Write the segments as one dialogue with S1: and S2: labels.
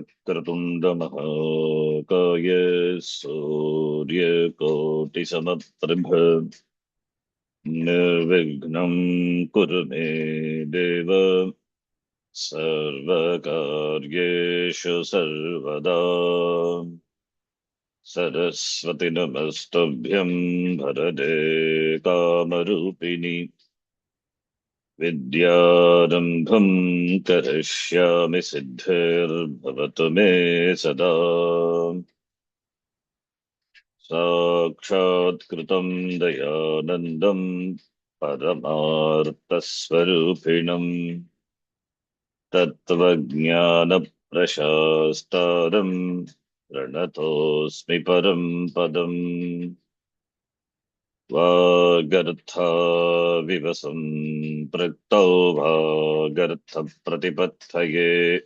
S1: वक्रतुण्डमहाकाय सूर्यकोटिसमप्रभ निर्विघ्नं कुरु मे देव सर्वकार्येषु सर्वदा। सरस्वती नमस्तुभ्यं वरदे कामरूपिणि विद्यारम्भं करिष्यामि सिद्धिर्भवतु मे सदा। साक्षात्कृतं दयानन्दं परमार्थस्वरूपिणम् तत्त्वज्ञानप्रशास्तारं प्रणतोऽस्मि परं पदम्। वागर्थाविव सम्पृक्तौ भागर्थप्रतिपत्तये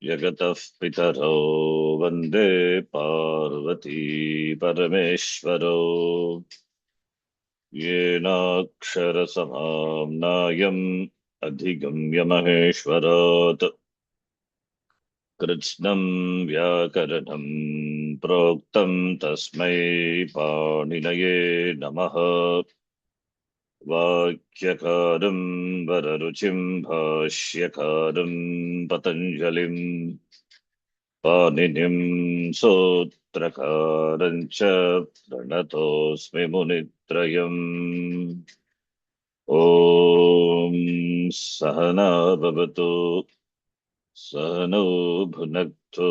S1: जगतः पितरौ वन्दे पार्वती परमेश्वरौ। येनाक्षरसमाम्नायम् अधिगम्य महेश्वरात् कृत्स्नं व्याकरणं प्रोक्तं तस्मै पाणिनये नमः। वाक्यकारं वररुचिं भाष्यकारं पतञ्जलिं पाणिनिं सूत्रकारं च प्रणतोऽस्मि मुनित्रयम्। ॐ सहना भवतु सहनौ भुनक्तु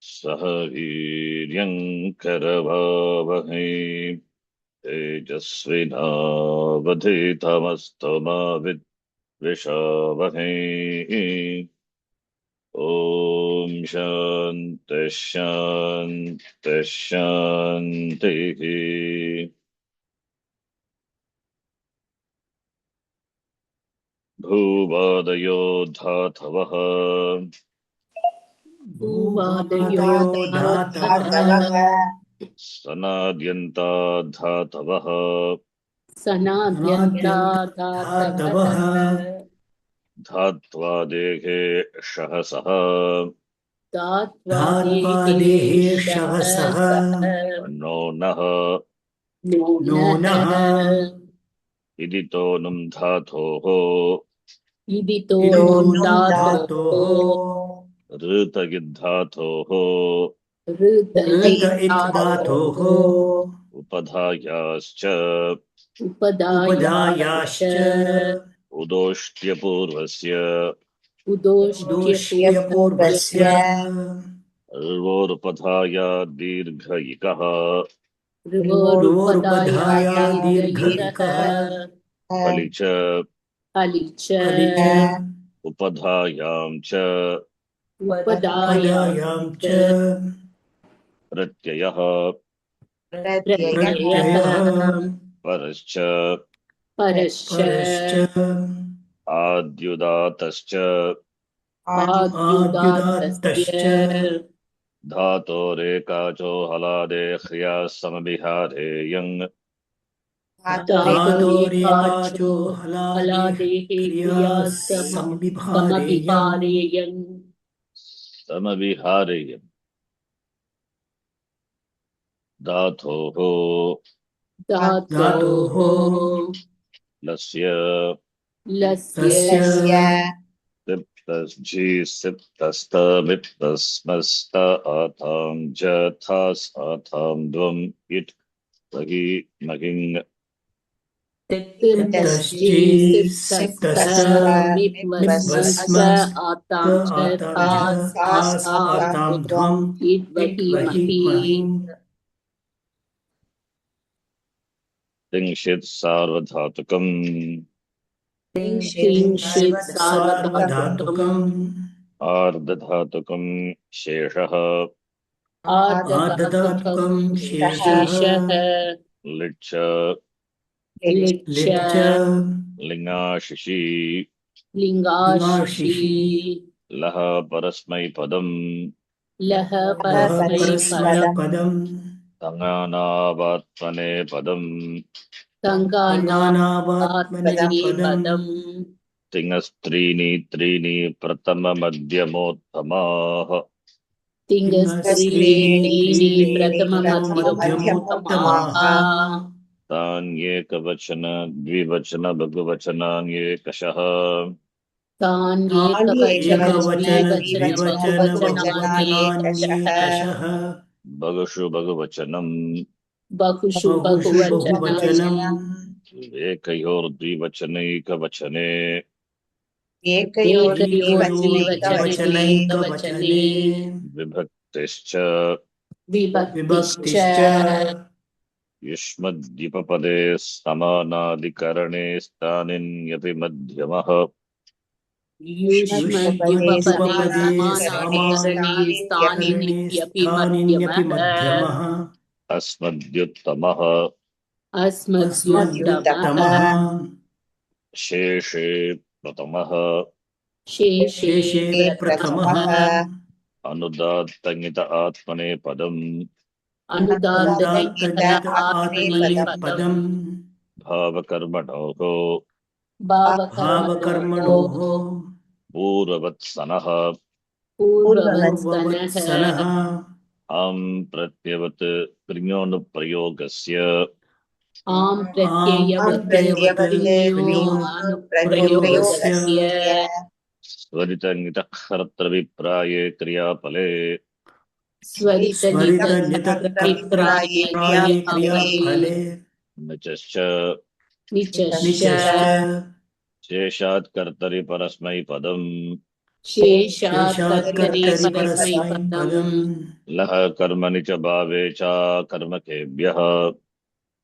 S1: सह वीर्यङ्करवावहै तेजस्विनावधीतमस्तु मा विद्विषावहै। ॐ शान्तिः शान्तिः शान्तिः। भूवादयो धातवः सनाद्यन्ता धातवः धात्वादेहे शहसः नो नः इदितो नुम् धातोः ऋतयिद्धातोः उपधायाश्च उदोष्ट्यपूर्वस्य र्वोरुपधाया दीर्घ इकः फलि च उपधायां च प्रत्ययः परश्च आद्युदातश्च धातोरेकाचो हलादे ह्र्याः समभिहारेयं समविहारेयं धातोः लस्य सिप्तस्झि सिप्तस्तमिप्तस्मस्त आतां च थास् आतां द्वम् इट् महि महिङ् तिंशित् सार्वधातुकम् आर्धधातुकम् शेषः लिच् लिङ्गाशिषि लः परस्मैपदम् तङानावात्मनेपदम् तिङस्त्रीणि त्रीणि प्रथममध्यमोत्तमाः
S2: तिङ्गस्त्रीणि त्रीणि
S3: प्रथममध्यमोत्तमाः
S2: प्रथममध्यमोत्तमाः
S1: तान्येकवचन द्विवचन बहुवचनान्येकशः
S2: तान्येकवचन
S3: एकवचन
S2: द्विवचन
S3: द्विवचन
S2: बहुवचनान्येकशः
S3: बहुवचनान्येकशः
S1: बहुषु बहुवचनम्
S2: बहुषु
S3: बहुषु
S2: बहुवचनम्
S3: बहुवचनम्
S1: एकयोर्द्विवचनैकवचने
S2: एकयोर्द्विवचने
S3: एकयोर्द्विवचनैकवचने
S2: एकवचने
S1: विभक्तिश्च
S2: विभक्तिश्च
S3: विभक्तिश्च
S1: युष्मद्युपपदे समानाधिकरणे स्थानिन्यपि मध्यमः
S2: युष्मद्युपपदे
S3: युष्मद्युपपदे
S2: समानाधिकरणे
S3: समानाधिकरणे
S2: स्थानिन्यपि
S3: स्थानिन्यपि
S2: मध्यमः
S3: मध्यमः
S1: अस्मद्युत्तमः
S2: अस्मद्युत्तमः
S3: अस्मद्युत्तमः
S1: शेषे प्रथमः
S2: शेषे
S3: शेषे
S2: प्रथमः
S3: प्रथमः
S1: अनुदात्तङित आत्मनेपदम्
S2: अनुदात्तनियत
S3: अनुदात्तनियत
S2: आत्मनेपदम्
S3: आत्मनेपदम्
S1: भावकर्मणोः
S2: भावकर्मणोः
S3: भावकर्मणोः
S1: पूर्ववत्सनः
S2: पूर्ववत्सनः
S3: पूर्ववत्सनः
S1: आम् प्रत्यवत् कृञोऽनुप्रयोगस्य
S2: आम् प्रत्ययवत्
S3: प्रत्ययवत्
S2: कृञो
S3: कृञोऽनुप्रयोगस्य
S2: अनुप्रयोगस्य
S1: स्वरितङितः कर्तृभिप्राये क्रियाफले
S2: स्वरितनितभिप्राये
S3: स्वरितनितप्राये
S2: क्रियाफले
S3: क्रियाफले
S1: निचश्च
S2: निचश्च
S3: निचश्च
S1: शेषात् कर्तरि परस्मैपदम्
S2: शेषात्
S3: शेषात्
S2: कर्तरि
S3: कर्तरि
S2: परस्मैपदम्
S3: परस्मैपदम्
S1: लः कर्मणि च भावे च कर्मकेभ्यः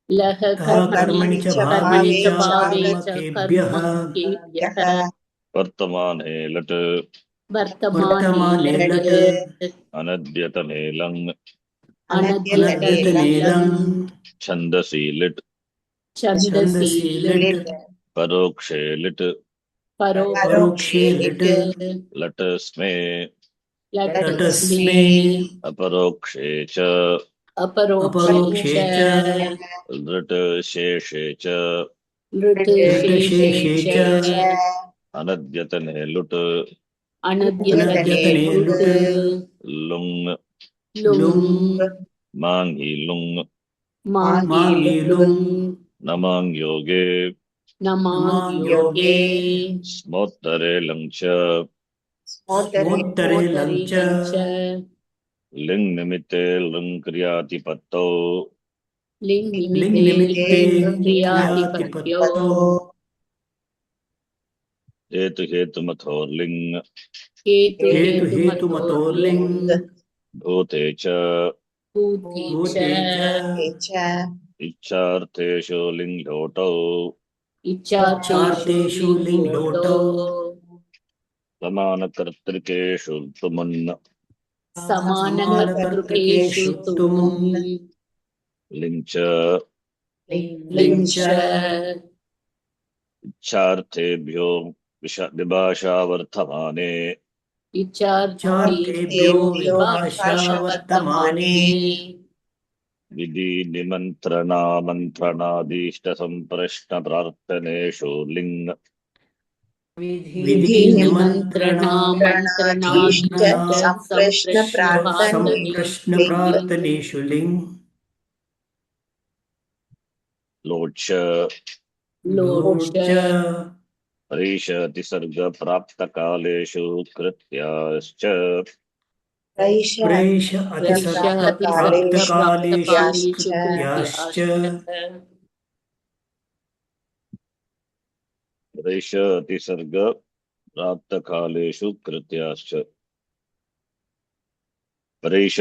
S2: लः
S3: तः
S2: कर्मणि
S3: कर्मणि च भावे
S2: कर्मणि च
S3: च
S2: भावे च
S3: कर्मकेभ्यः
S2: कर्मकेभ्यः
S1: वर्तमाने लट्
S2: वर्तमाने
S3: वर्तमाने
S2: लट्
S3: लट्
S1: अनद्यतने लङ्
S2: अनद्यतने
S3: अनद्यतनेलम्
S2: लम्
S1: छन्दसि लिट्
S2: छन्दसि
S3: छन्दसि
S2: लिट्
S3: लिट्
S1: परोक्षे लिट्
S2: परोक्षे
S3: परोक्षे लिट्
S2: लिट्
S1: लट् स्मे
S2: लटस्मे
S3: लटस्मे
S1: अपरोक्षे च
S2: अपरोक्षे
S3: अपरोक्षे
S2: च
S3: च
S1: लृट् शेषे च
S2: लृट् शेषे
S3: लृटशेषे
S2: च
S3: च
S1: अनद्यतने लुट्
S2: अनद्यतने
S3: अनद्यतने
S2: लुट्
S3: लुट्
S1: लुङ्
S3: लुङ्
S2: लुङ्
S1: माङि लुङ्
S2: माङि
S3: माङि लुङ्
S2: लुङ्
S1: नमाङ् योगे
S2: नमाङ्
S3: नमाङ्
S2: योगे
S3: योगे
S1: स्मोत्तरे लङ् च
S3: स्मोत्तरे लङ्
S2: स्मोत्तरे
S3: च
S2: लङ् च
S1: लिङ् निमित्ते लृङ् क्रियातिपत्तौ
S2: लिङ्
S3: लिङ्
S2: निमित्ते
S3: निमित्ते
S2: लृङ्
S3: लुङ्
S2: क्रियातिपत्यो
S3: क्रियातिपत्तौ
S1: हेतु हेतुमथोर्लिङ्
S2: हेतु
S3: हेतु
S2: हेतुमतो
S3: हेतुमतोर्लिङ्
S2: लिङ्
S1: भूते च
S2: भूते च
S3: भूते च
S1: इच्छार्थेषु लिङ् लोटौ
S2: इच्छार्थेषु
S3: इच्छार्थेषु
S2: लिङ्
S3: लिङ्
S2: लोटो
S3: लोटौ
S1: समानकर्तृकेषु तुमुन्
S2: समानकर्तृकेषु
S3: समानकर्तृकेषु
S2: तुमुन्
S3: तुमुन्
S1: लिङ् च
S3: लिङ्
S2: लिङ्
S3: च
S2: च
S1: इच्छार्थेभ्यो विभाषावर्धमाने
S2: इच्छार्थेभ्यो
S3: चार्थेभ्यो विभाषा
S2: विभाषावर्तमाने
S3: वर्तमाने
S1: विधि निमन्त्रणामन्त्रणादीष्टसम्प्रश्नप्रार्थनेषु लिङ्
S3: विधि
S2: विधि
S3: निमन्त्रणा
S2: निमन्त्रणामन्त्रणाभीष्ट सम्प्रश्नप्रार्थनेषु
S3: सम्प्रश्न
S2: लिङ्
S3: प्रार्थनेषु लिङ्
S1: लोट्स
S2: लोट्स
S3: लोट् च
S1: परीशतिसर्गप्राप्तकालेषु कृत्याश्च
S3: प्रेष अतिसर्गप्राप्तकालेषु
S2: प्रैषातिसर्गप्राप्तकालेषु
S3: कृत्याश्च
S2: कृत्याश्च
S1: परीशतिसर्गप्राप्तकालेषु कृत्याश्च परेश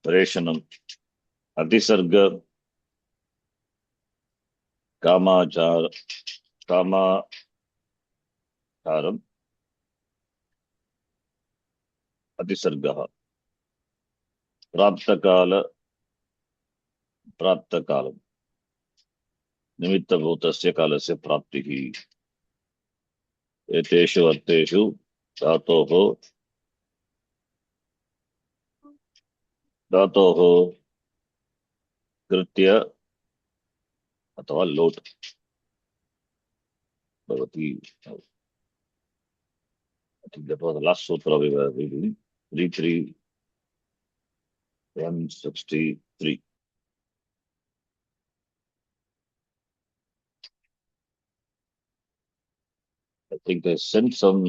S1: प्रेषणम् अतिसर्ग कामाचार कामाचारम् अतिसर्गः प्राप्तकाल प्राप्तकालम् निमित्तभूतस्य कालस्य प्राप्तिः एतेषु अर्थेषु धातोः कृत्य अथवा लोट् भवति think that was the last sutra we were reading. 163. I think I sent some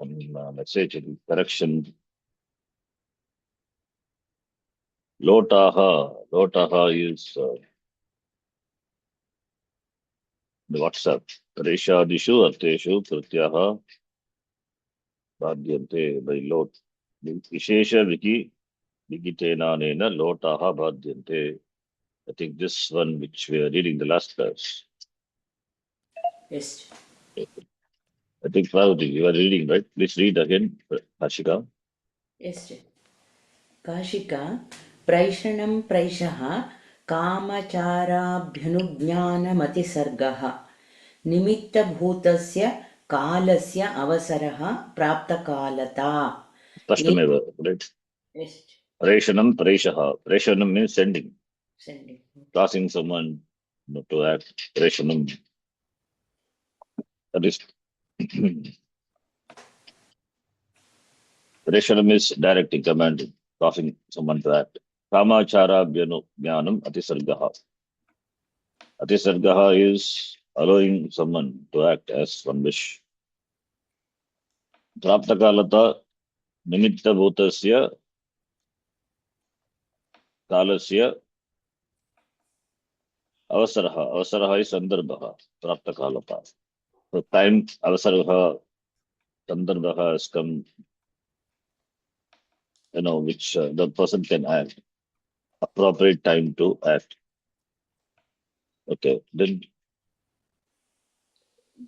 S1: message in correction. Lotaha is the WhatsApp. Reshadishu Arteshu Krityaha Badhyante by Lot. Vishesha Viki Vikitena Nena Lotaha Badhyante. I think this one which we are reading the last class.
S2: Yes.
S1: I think Parvati, you are reading, right? Please read again, Hashika.
S2: Yes. Kashika प्रैषणं प्रैषः कामचाराभ्यनुज्ञानमतिसर्गः निमित्तभूतस्य कालस्य अवसरः प्राप्तकालता.
S1: Spashtameva, right?
S2: Yes.
S1: Preshanam Preshaha. Preshanam means sending.
S2: Sending.
S1: Causing someone to act. Preshanam. That is Preshanam is directing, commanding, causing someone to act. Kamachara Jnanam Atisargaha. Atisargaha is allowing someone to act as one wish. Praptakalata Nimitta Bhutasya Kalasya Avasaraha. Avasaraha is Sandarbhaha. Praptakalata. So time Avasaraha Sandarbhaha has come, which the person can act. Appropriate time to act. Okay, then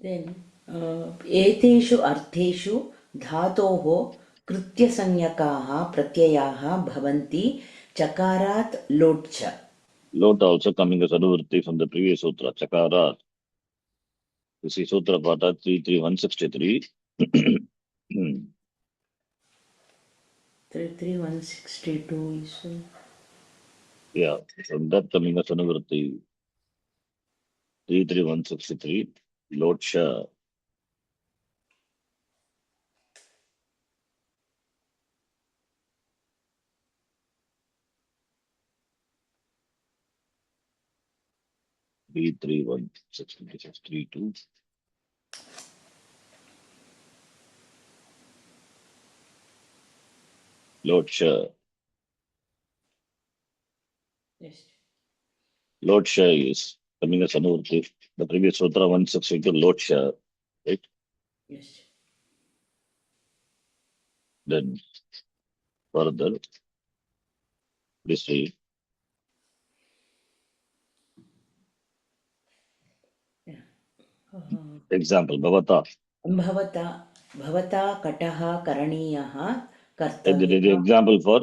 S2: एतेषु अर्थेषु धातोः कृत्यसंज्ञकाः प्रत्ययाः भवन्ति चकारात् लोट् च.
S1: Lot also coming as anuvritti from the previous sutra, Chakarat. You see Sutra Pata 33163.
S2: 33162 is.
S1: Yeah, from that coming as anuvritti 33163. Lot Sha. Three 33163 Lot Sha.
S2: Yes.
S1: Lot Sha is coming as anuvritti. The previous sutra 162 Lot Sha, right?
S2: Yes.
S1: Then further, this read. Example, Bhavata.
S2: भवता कटः करणीयः
S1: The
S2: कर्तव्यः.
S1: example for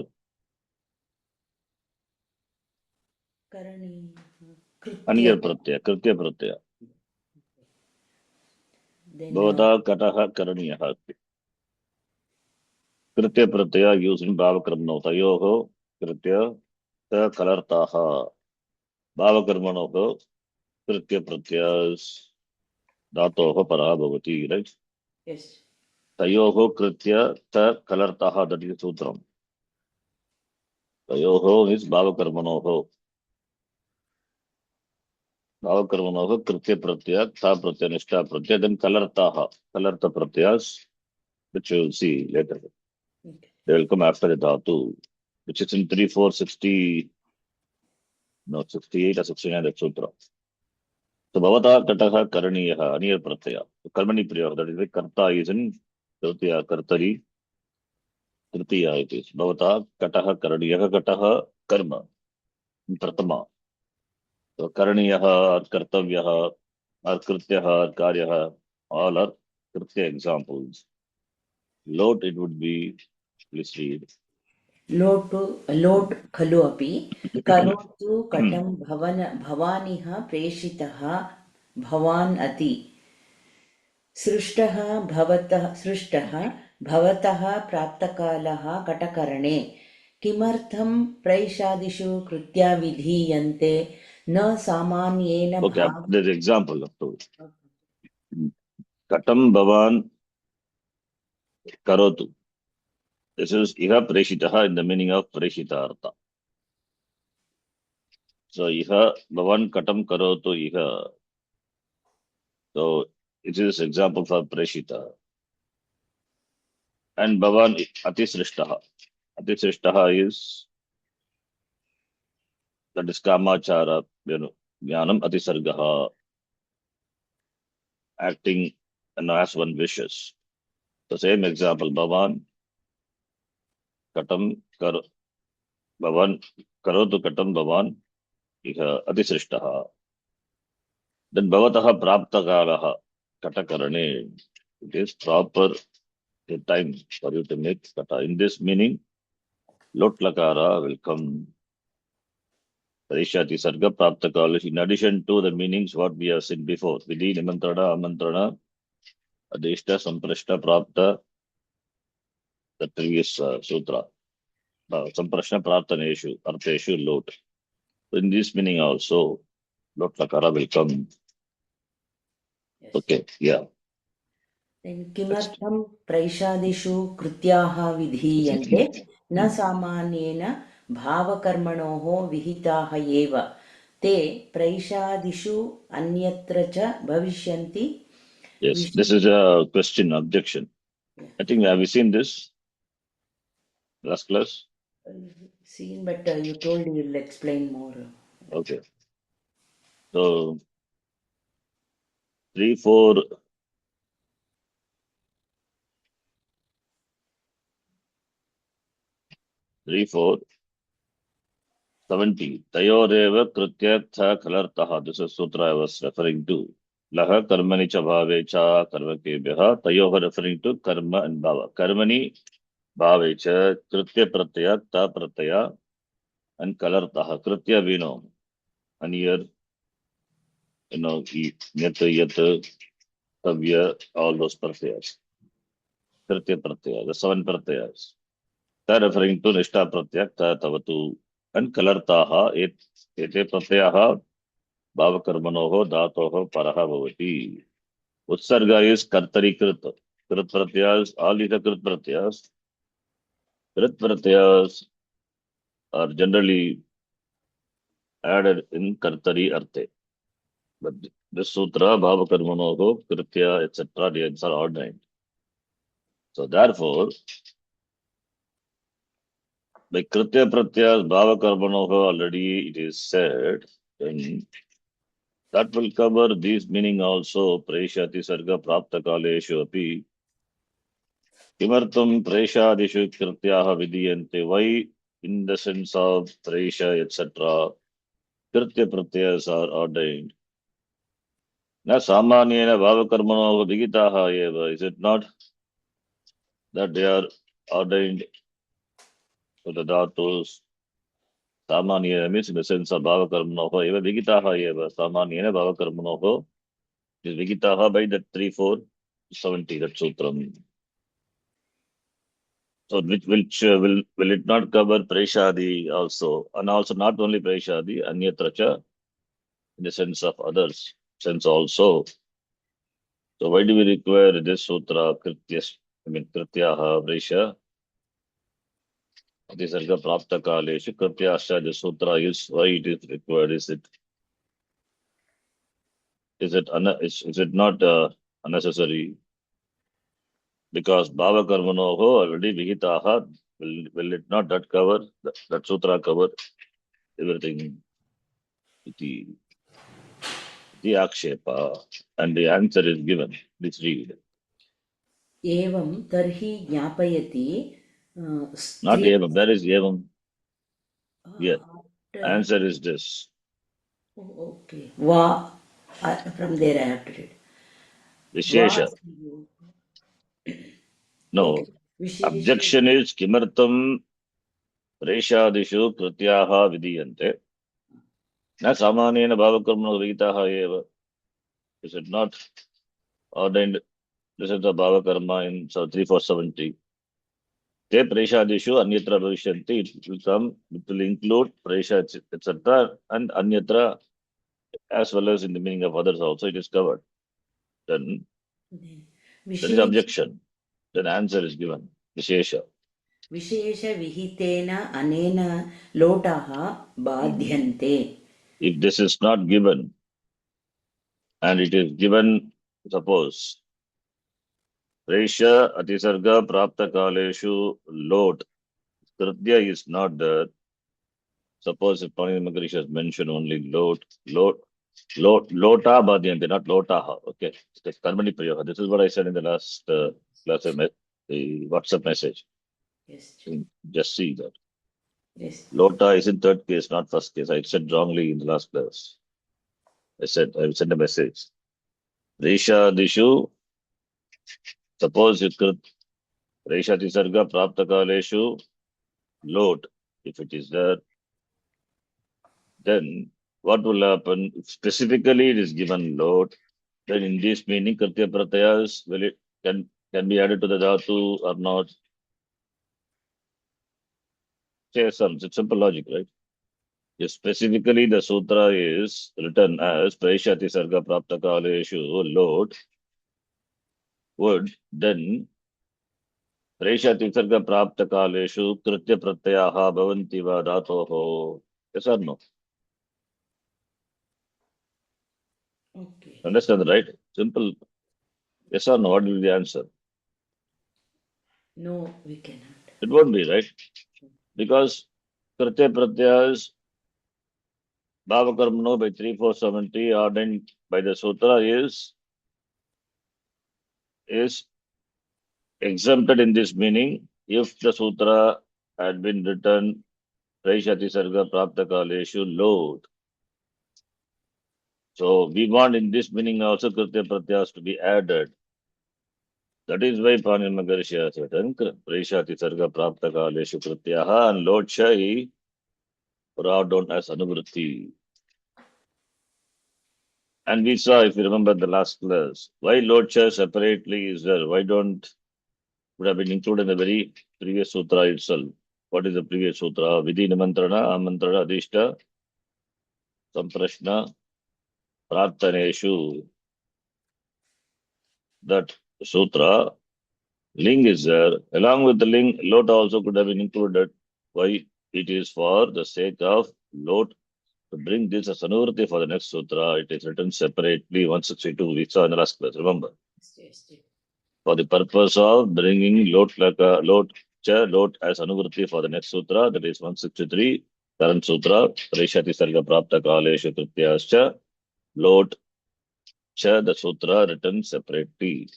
S1: Aniyar Pratyaya, Kritya Pratyaya. Bhavata Kataha Karaniyaha. Kritya Pratyaya used in Bhavakarmano. Tayoho Kritya Ta Kalartaha. Bhavakarmano Kritya Pratyas Dhatoho Paraha Bhavati, right?
S2: Yes.
S1: Tayoho Kritya Ta Kalartaha, that is Sutram. Tayoho is Bhavakarmano. Bhavakarmano Kritya Pratyaya, Tha Pratyaya, Nishtha Pratyaya, then Kalartaha. Kalarta Pratyas, which you will see later.
S2: Okay.
S1: They will come after the dhatu, which is in 3460, no, 68 or 69, that sutra. So, Bhavata Kataha Karaniyaha, Aniyar Pratyaya. Karmani Priya, that is the Karta is in Tritiya, Kartari, Tritiya it is. Bhavata Kataha Karaniyaha, Kataha Karma, in Pratama. So, Karaniyaha, Kartavyaha, or Krityaha, Karyaha, all are Kritya examples. Lot, it would be, please read.
S2: लोट् खलु अपि करोतु कटं भवानिह प्रेषितः भवान् अति सृष्टः भवतः प्राप्तकालः कटकरणे किमर्थं प्रैषादिषु कृत्या विधीयन्ते न सामान्येन
S1: Okay, there's an example of two. katam bhavan karotu. This is iha preshitaha in the meaning of preshita artha. So iha bhavan katam karotu iha. So it is example for preshita. And bhavan atisrishtaha. Atisrishtaha is, that is kamachara, jnanam atisargaha, acting as one wishes. The same example, bhavan katam kar, bhavan karotu katam bhavan iha atisrishtaha. Then bhavataha praptakalaha katakarane. It is proper time for you to make kata. In this meaning, lot lakara will come. Parishati sarga praptakala. In addition to the meanings what we have seen before, vidhi, nimantrana, amantrana, adishta, samprashta, prapta, the previous sutra. Samprashna, praptaneshu, artheshu, lot. In this meaning also, lot lakara will come.
S2: Yes.
S1: Okay, yeah.
S2: Then kimartham praishadishu krutyaha vidhiyante na samanyena bhavakarmanoho vihitaha eva te praishadishu anyatra cha bhavishyanti.
S1: Yes, this is a question, objection. I think, have you seen this last class?
S2: Seen, but you told you will explain more.
S1: Okay. So, 3, 4, 3, 4, 70. Tayoreva krityartha kalartaha. This is sutra I was referring to. Laha karmani cha bhave cha karmakebhyaha. Tayoha referring to karma and bhava. Karmani bhave cha kritya pratyaya ta pratyaya and kalartaha. Kritya we know. And here, yat, tavya, all those pratyayas. Kritya pratyaya, the 7 pratyayas. Ta referring to nishta pratyaya ta tavatu. And kalartaha ete pratyaha bhavakarmanoho dhatoho paraha bhavati. Utsarga is kartari krit. Krit pratyas, all these are krit pratyas. Krit pratyas are generally added in kartari arte. But this sutra, bhavakarmanoho, kritya, etc., these are ordained. So therefore, by kritya pratyas, bhavakarmanoho, already it is said, then that will cover this meaning also. Preshati sarga prapta kaleshu api. Kimartam preshadishu krityaha vidiyante. Why in the sense of presha, etc. Kritya pratyas are ordained. Na samanyena bhavakarmanoho vigitaha eva. Is it not that they are ordained to the dhatus? Samanyena means in the sense of bhavakarmanoho eva vigitaha eva. Samanyena bhavakarmanoho is vigitaha by the 3, 4, 70, that sutram. So which will it not cover Preshadi also? And also not only Preshadi, Anyatracha, in the sense of others, sense also. So why do we require this sutra, Krityaha, Presha, Atisarga Prapta Kaleshu, Krityasha, the sutra is why it is required. Is it not unnecessary? Because Bhava Karmanoho already Vihitaha, will it not that cover, that sutra cover everything? The akshepa, and the answer is given. Let's read.
S2: Evam tarhi jnapayati
S1: Not
S2: striya.
S1: evam, there is evam. Yeah. Answer is this.
S2: Oh, okay. Va, from there I have to read.
S1: Vishesha. No.
S2: Okay.
S1: Objection is kimartam preshadishu krityaha vidiyante. Na samanena bhavakarmano vigitaha eva. Is it not ordained? This is the bhavakarma in 3,470. Te preshadishu anyatra bhavishyanti. It will include presha, etc. and anyatra, as well as in the meaning of others also, it is covered. Then That is objection. Then answer is given. Vishesha.
S2: विशेषविहितेन अनेन लोटाः बाध्यन्ते.
S1: If this is not given, and it is given, suppose, Resha Atisarga Prapta Kaleshu Lot. Kritya is not there. Suppose if Pani Magarish has mentioned only Lota Badhyante, not Lotaha. Okay. It's Karmani Prayoga. This is what I said in the last class, the WhatsApp message.
S2: Yes.
S1: Just see that.
S2: Yes.
S1: Lota is in third case, not first case. I said wrongly in the last class. I sent a message. Resha Dishu, suppose you could Resha Tisarga Prapta Kaleshu Lot. If it is there, then what will happen? If specifically it is given Lot, then in this meaning Kritya Pratyas will it can be added to the Dhatu or not? Say some, it's simple logic, right? If specifically the sutra is written as Preshati Sarga Prapta Kaleshu Lot, would then Preshati Sarga Prapta Kaleshu Kritya Pratyaha Bhavanti Va Dhatoho. Yes or no?
S2: Okay.
S1: Understand, right? Simple. Yes or no? What will be the answer?
S2: No, we cannot.
S1: It won't be, right? Because Kritya Pratyas Bhava Karmano by 3470 ordained by the Sutra is exempted in this meaning if the Sutra had been written Praishati Sarga Prapta Kaleshu Lot. So we want in this meaning also Kritya Pratyas to be added. That is why Pani Magarshi has written Praishati Sarga Prapta Kaleshu Krityaha and Lot Shai brought down as Anuvritti. And we saw, if you remember the last class, why Lord Shai separately is there? Why don't would have been included in the very previous sutra itself? What is the previous sutra? Vidhi Nimantrana, Amantrana, Adishta, Samprashna, Prarthaneshu. That sutra, Ling is there. Along with the Ling, Lot also could have been included. Why? It is for the sake of Lot to bring this as Anurti for the next sutra. It is written separately, 162. We saw in the last class, remember?
S2: Yes.
S1: For the purpose of bringing Lot as Anuvritti for the next sutra, that is 163, current sutra, Parishati Sarga Prapta Kaleshu Krityascha, Lot Cha, the sutra written separately.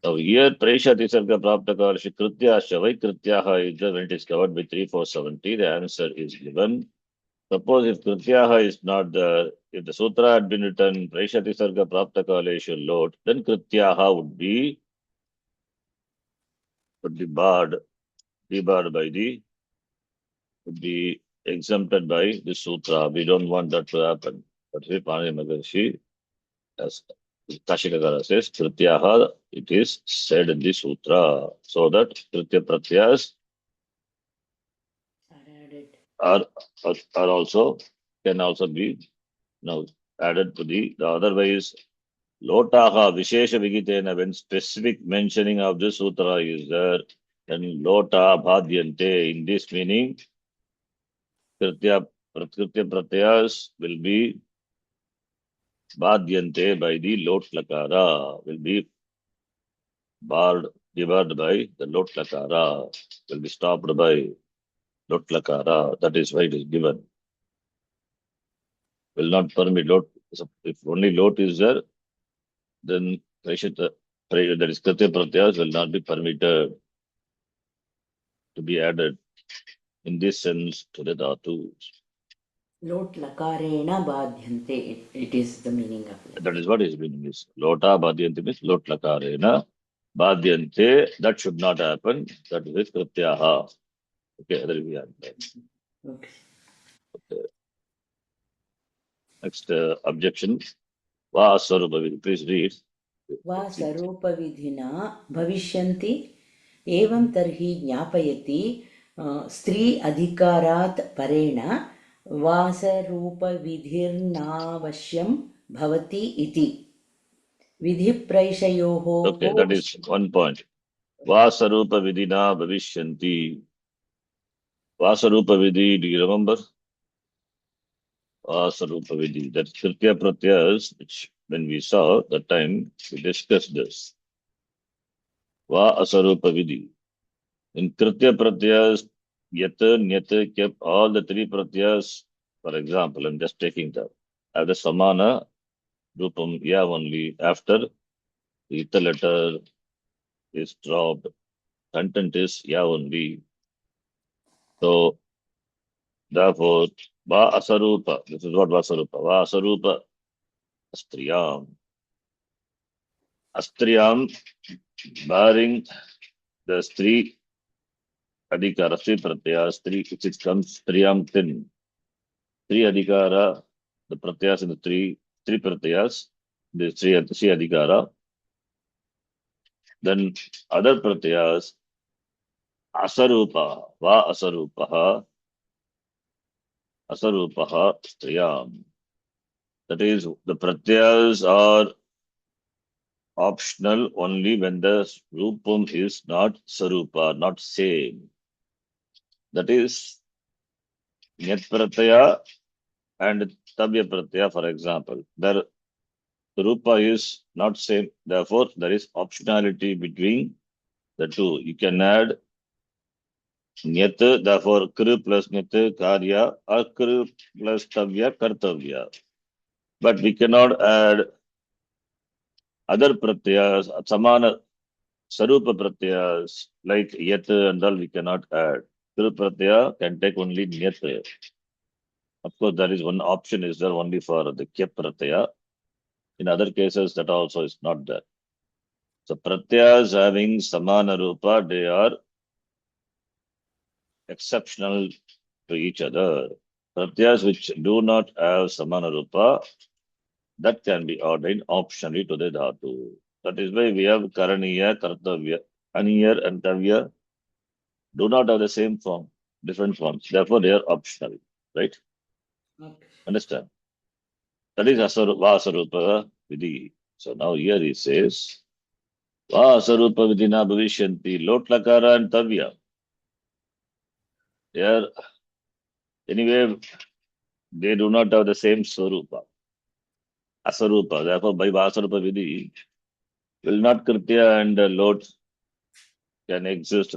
S1: Now here, Parishati Sarga Prapta Kaleshu Krityascha, why Krityaha is there when it is covered by 3470? The answer is given. Suppose if Krityaha is not there, if the sutra had been written Parishati Sarga Prapta Kaleshu Lot, then Krityaha would be barred by would be exempted by the sutra. We don't want that to happen. But if Pani Magarshi, as Kashikagara says, Krityaha, it is said in the sutra. So that Kritya Pratyas are also, can also be now added to the otherwise Lotaha Vishesha Vigitena, when specific mentioning of this sutra is there, then Lota Bhadyante, in this meaning, Kritya Pratyas will be Bhadyante by the Lot Lakara, will be debarred by the Lot Lakara, will be stopped by Lot Lakara. That is why it is given. Will not permit Lot. If only Lot is there, then that is Kritya Pratyas will not be permitted to be added in this sense to the Dhatus.
S2: Lot lakarena badhyante. It is the meaning of it.
S1: That is what his meaning is. Lota badhyante means lot lakarena. Badhyante, that should not happen. That is with Krityaha. Okay, there we are.
S2: Okay.
S1: Next objection. Va Sarupavidhi. Please read.
S2: वा स्वरूपविधिना भविष्यन्ति एवं तर्हि ज्ञापयति स्त्री अधिकारात् परेण वासरूपविधिर्नावश्यं भवति इति. विधिप्रैषयोः
S1: Okay, that is one point. Vasarupa vidina bhavishyanti. Vasarupa vidhi, do you remember? Vasarupa vidhi. That Kritya Pratyas, which when we saw that time, we discussed this. Va asarupa vidhi. In Kritya Pratyas, yata, nyata, kept all the three Pratyas. For example, I'm just taking that. Have the samana rupam ya only after the ita letter is dropped. Content is ya only. So therefore, va asarupa. This is what vasarupa. Va asarupa astriyam. Astriyam barring the three adhikara, three pratyas, three which it comes triyam tin. Three adhikara, the pratyas in the three pratyas, the three adhikara. Then other pratyas, asarupa, va asarupaha, asarupaha striyam. That is, the pratyas are optional only when the rupam is not sarupa, not same. That is, nyat pratyaya and tabya pratyaya, for example. The rupa is not same. Therefore, there is optionality between the two. You can add nyat, therefore, kru plus nyat karya, or kru plus tavya kartavya. But we cannot add other pratyas, samana sarupa pratyas, like yat and all, we cannot add. Kru pratyaya can take only nyat. Of course, there is one option is there only for the kyap pratyaya. In other cases, that also is not there. So pratyas having samana rupa, they are exceptional to each other. Pratyas which do not have samana rupa, that can be ordained optionally to the dhatu. That is why we have karaniya, kartavya. Aniya and tavya do not have the same form, different forms. Therefore, they are optional, right?
S2: Okay.
S1: Understand? That is vasarupa vidhi. So now here he says, vasarupa vidhina bhavishyanti, lotlakara and tavya. They are, anyway, they do not have the same swarupa, asarupa. Therefore, by vasarupa vidhi, will not kritya and lot can exist,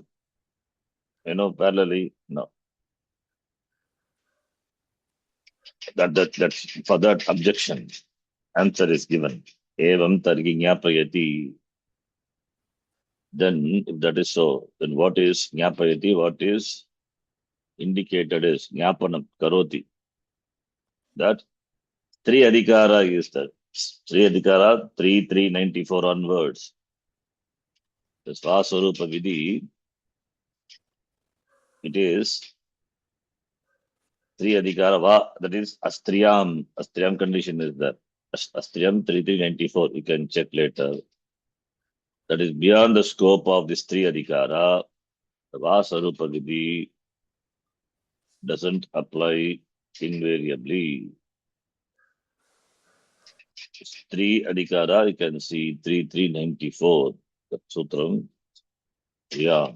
S1: parallelly? No. That's for that objection. Answer is given. Evam targi jnapayati. Then, if that is so, then what is jnapayati? What is indicated is jnapanam karoti. That three adhikara is that. Three adhikara, 3,394 onwards. The Swasarupa Vidhi, it is three adhikara va, that is Astriyam. Astriyam condition is that. Astriyam 3,394. You can check later. That is beyond the scope of this three adhikara. The Vasarupa Vidhi doesn't apply invariably. It's three adhikara, you can see 3,394. The Sutram. Yeah.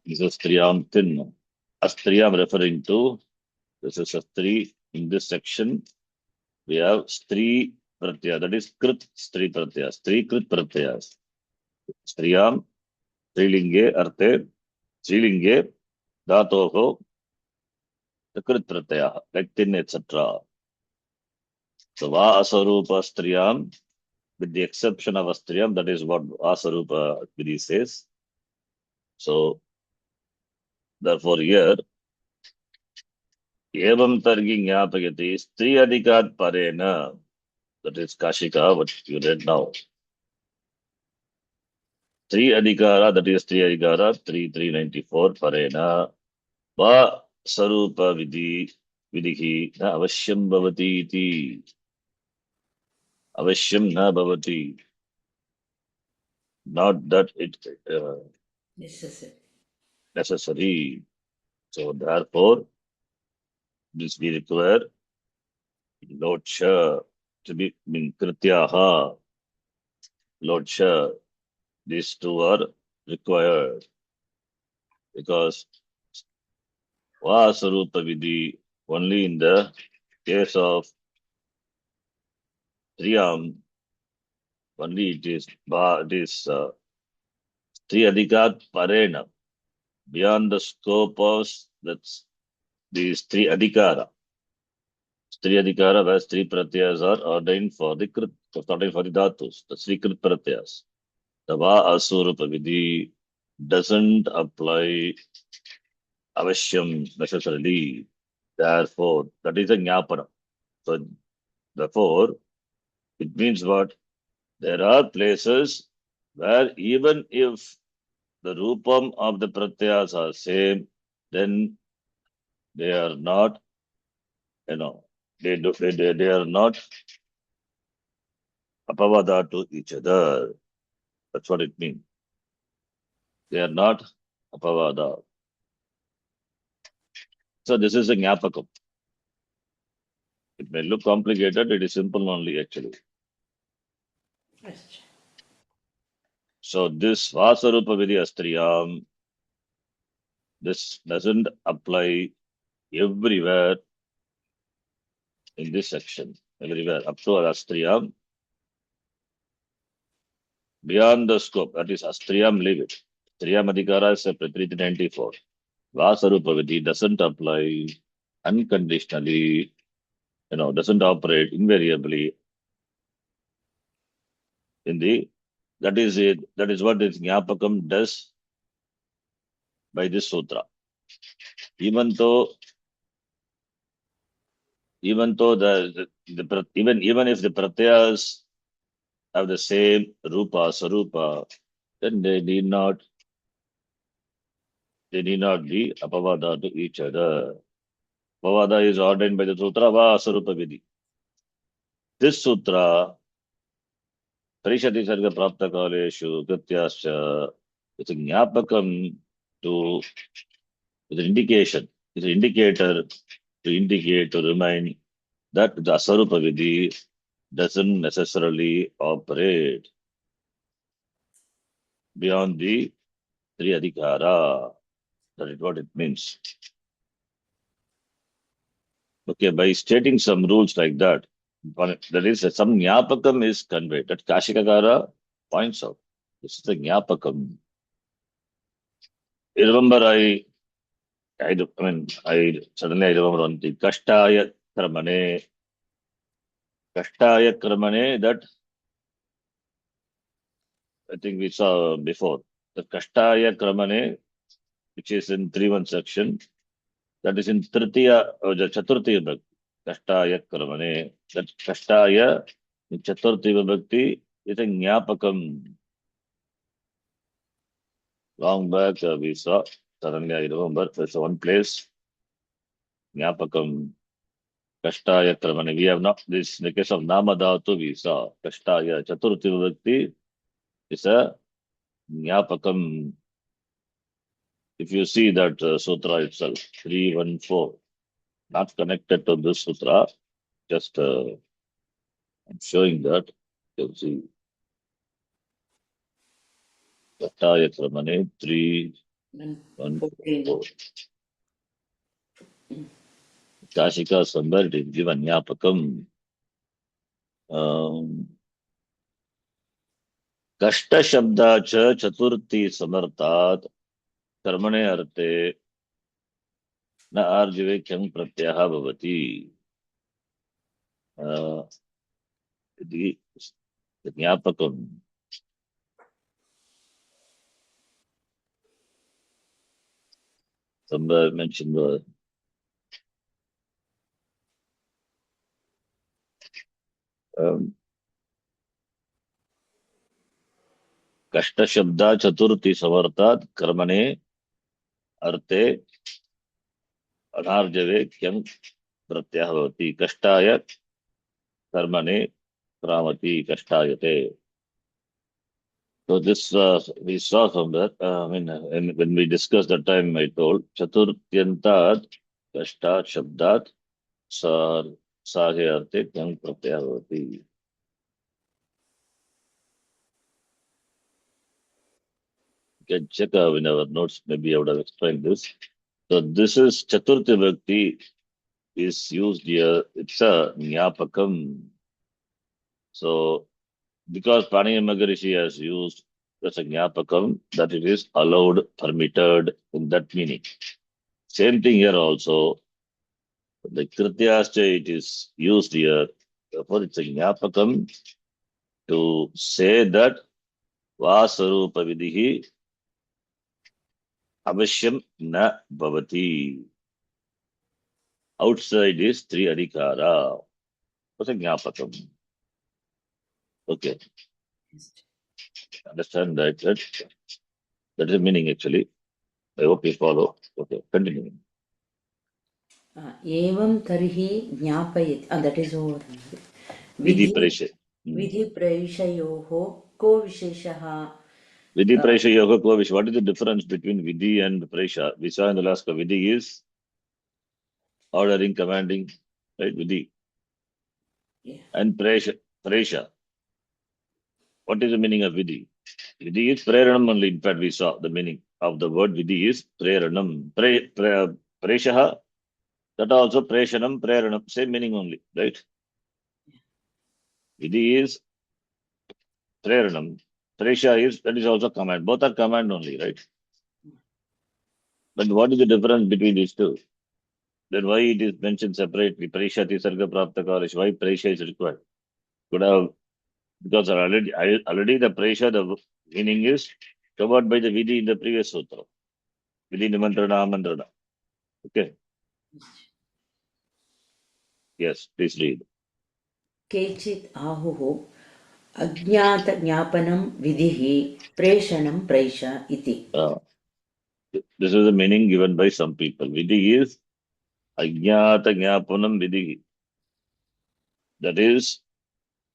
S1: This is Striyam Tin. Astriyam referring to, this is a three in this section. We have Stri Pratyaya, that is Krit Stri Pratyaya, Stri Krit Pratyayas. Striyam, Strilinge, Arte, Strilinge, Dhatoho, the Krit Pratyaya, like Tin, etc. So Va Asarupa Striyam, with the exception of Astriyam, that is what Asarupa Vidhi says. So, therefore, here, Evam Targi Jnapayati, Stri Adhikat Parena, that is Kashika, what you read now. Three adhikara, that is three adhikara, 3,394 parena, va sarupa vidhi na avashyam bhavati iti. Avashyam na bhavati. Not that it,
S2: Necessary.
S1: necessary. So therefore, this we require lotsha to be krityaha. Lotsha. These two are required because vasarupa vidhi only in the case of triyam only it is three adikat parena beyond the scope of that's these three adhikara. Three adhikara where three pratyas are ordained for the krit, ordained for the dhatus, the three krit pratyas. The va asurupa vidhi doesn't apply avashyam necessarily. Therefore, that is a jnapana. So, therefore, it means what? There are places where even if the rupam of the pratyas are same, then they are not, they are not apavada to each other. That's what it means. They are not apavada. So this is a jnapakam. It may look complicated, it is simple only actually.
S2: Yes.
S1: So this Vasarupa Vidyastriyam, this doesn't apply everywhere in this section. Everywhere. Up to Astriyam. Beyond the scope, that is Astriyam, leave it. Astriyam Adhikara is separate, 394. Vasarupa Vidhi doesn't apply unconditionally, doesn't operate invariably in the, that is it. That is what this Jnapakam does by this sutra. Even though even even if the pratyas have the same rupa, sarupa, then they need not be apavada to each other. Apavada is ordained by the sutra va sarupa vidhi. This sutra, Parishati Sarga Prapta Kaleshu, Krityascha, it's a jnapakam to, it's an indication, it's an indicator to indicate, to remind that the asarupa vidhi doesn't necessarily operate beyond the three adhikara. That is what it means. Okay, by stating some rules like that, that is, some jnapakam is conveyed. That Kashikagara points out. This is the jnapakam. You remember, I suddenly I remember one thing. Kashtaya kramane, that I think we saw before. The Kashtaya kramane, which is in 3-1 section, that is in Tritiya or the Chaturthi Bhakti. Kashtaya kramane. That Kashtaya in Chaturthi Bhakti is a Jnapakam. Long back we saw, suddenly I remember, there's one place, Jnapakam, Kashtaya kramane. We have not, this in the case of Namadhatu we saw, Kashtaya Chaturthi Bhakti is a Jnapakam. If you see that sutra itself, 314, not connected to this sutra, just I'm showing that. You'll see. Kattaya Kramane 314. Kashika Sambar is given Yapakam. Kashta Shabda Cha Chaturthi Samartat Karmane Arte Na Arjive Kyang Pratyaha Bhavati. The Yapakam. Somewhere mentioned कष्ट शब्द चतुर्थी समर्थात कर्मणे अर्थे अनार्जवे क्यं प्रत्यय भवति कष्टाय कर्मणे प्रामति कष्टायते So this we saw somewhere. When we discussed that time, I told Chaturtyantat Kashtat Shabdat Sar Sahe Arte Tyang Pratyavati. You can check in our notes. Maybe I would have explained this. So this is Chaturthi Bhakti is used here. It's a Nyapakam. So because Pranayama Maharishi has used as a Nyapakam, that it is allowed, permitted in that meaning. Same thing here also. The Krityascha, it is used here. Therefore, it's a Nyapakam to say that Vasarupa Vidihi Avashyam Na Bhavati. Outside is three adhikara. What's a Nyapakam? Okay, understand that. That is the meaning actually. I hope you follow. Okay, continue.
S2: एवं तर्हि ज्ञापयति that is over.
S1: Vidhi Presha.
S2: विधिप्रैषयोः को विशेषः?
S1: Vidhi Presha Yoga Kovish. What is the difference between Vidhi and Presha? We saw in the last Vidhi is ordering, commanding, right? Vidhi.
S2: Yeah.
S1: And Presha. What is the meaning of Vidhi? Vidhi is Preranam only. In fact, we saw the meaning of the word Vidhi is Preranam. Preshaha. That also Preshanam, Preranam. Same meaning only, right? Vidhi is Preranam. Presha is, that is also command. Both are command only, right? But what is the difference between these two? Then why it is mentioned separately? Preshati Sarga Prapta Karish. Why Presha is required? Could have, because already the Presha, the meaning is covered by the Vidhi in the previous sutra. Vidhi Nimantrana Amantrana. Okay. Yes, please read.
S2: केचित् आहुः अज्ञातज्ञापनं विधिः प्रेषणं प्रैष इति.
S1: This is the meaning given by some people. Vidhi is Ajnata Jnapanam Vidhi. That is,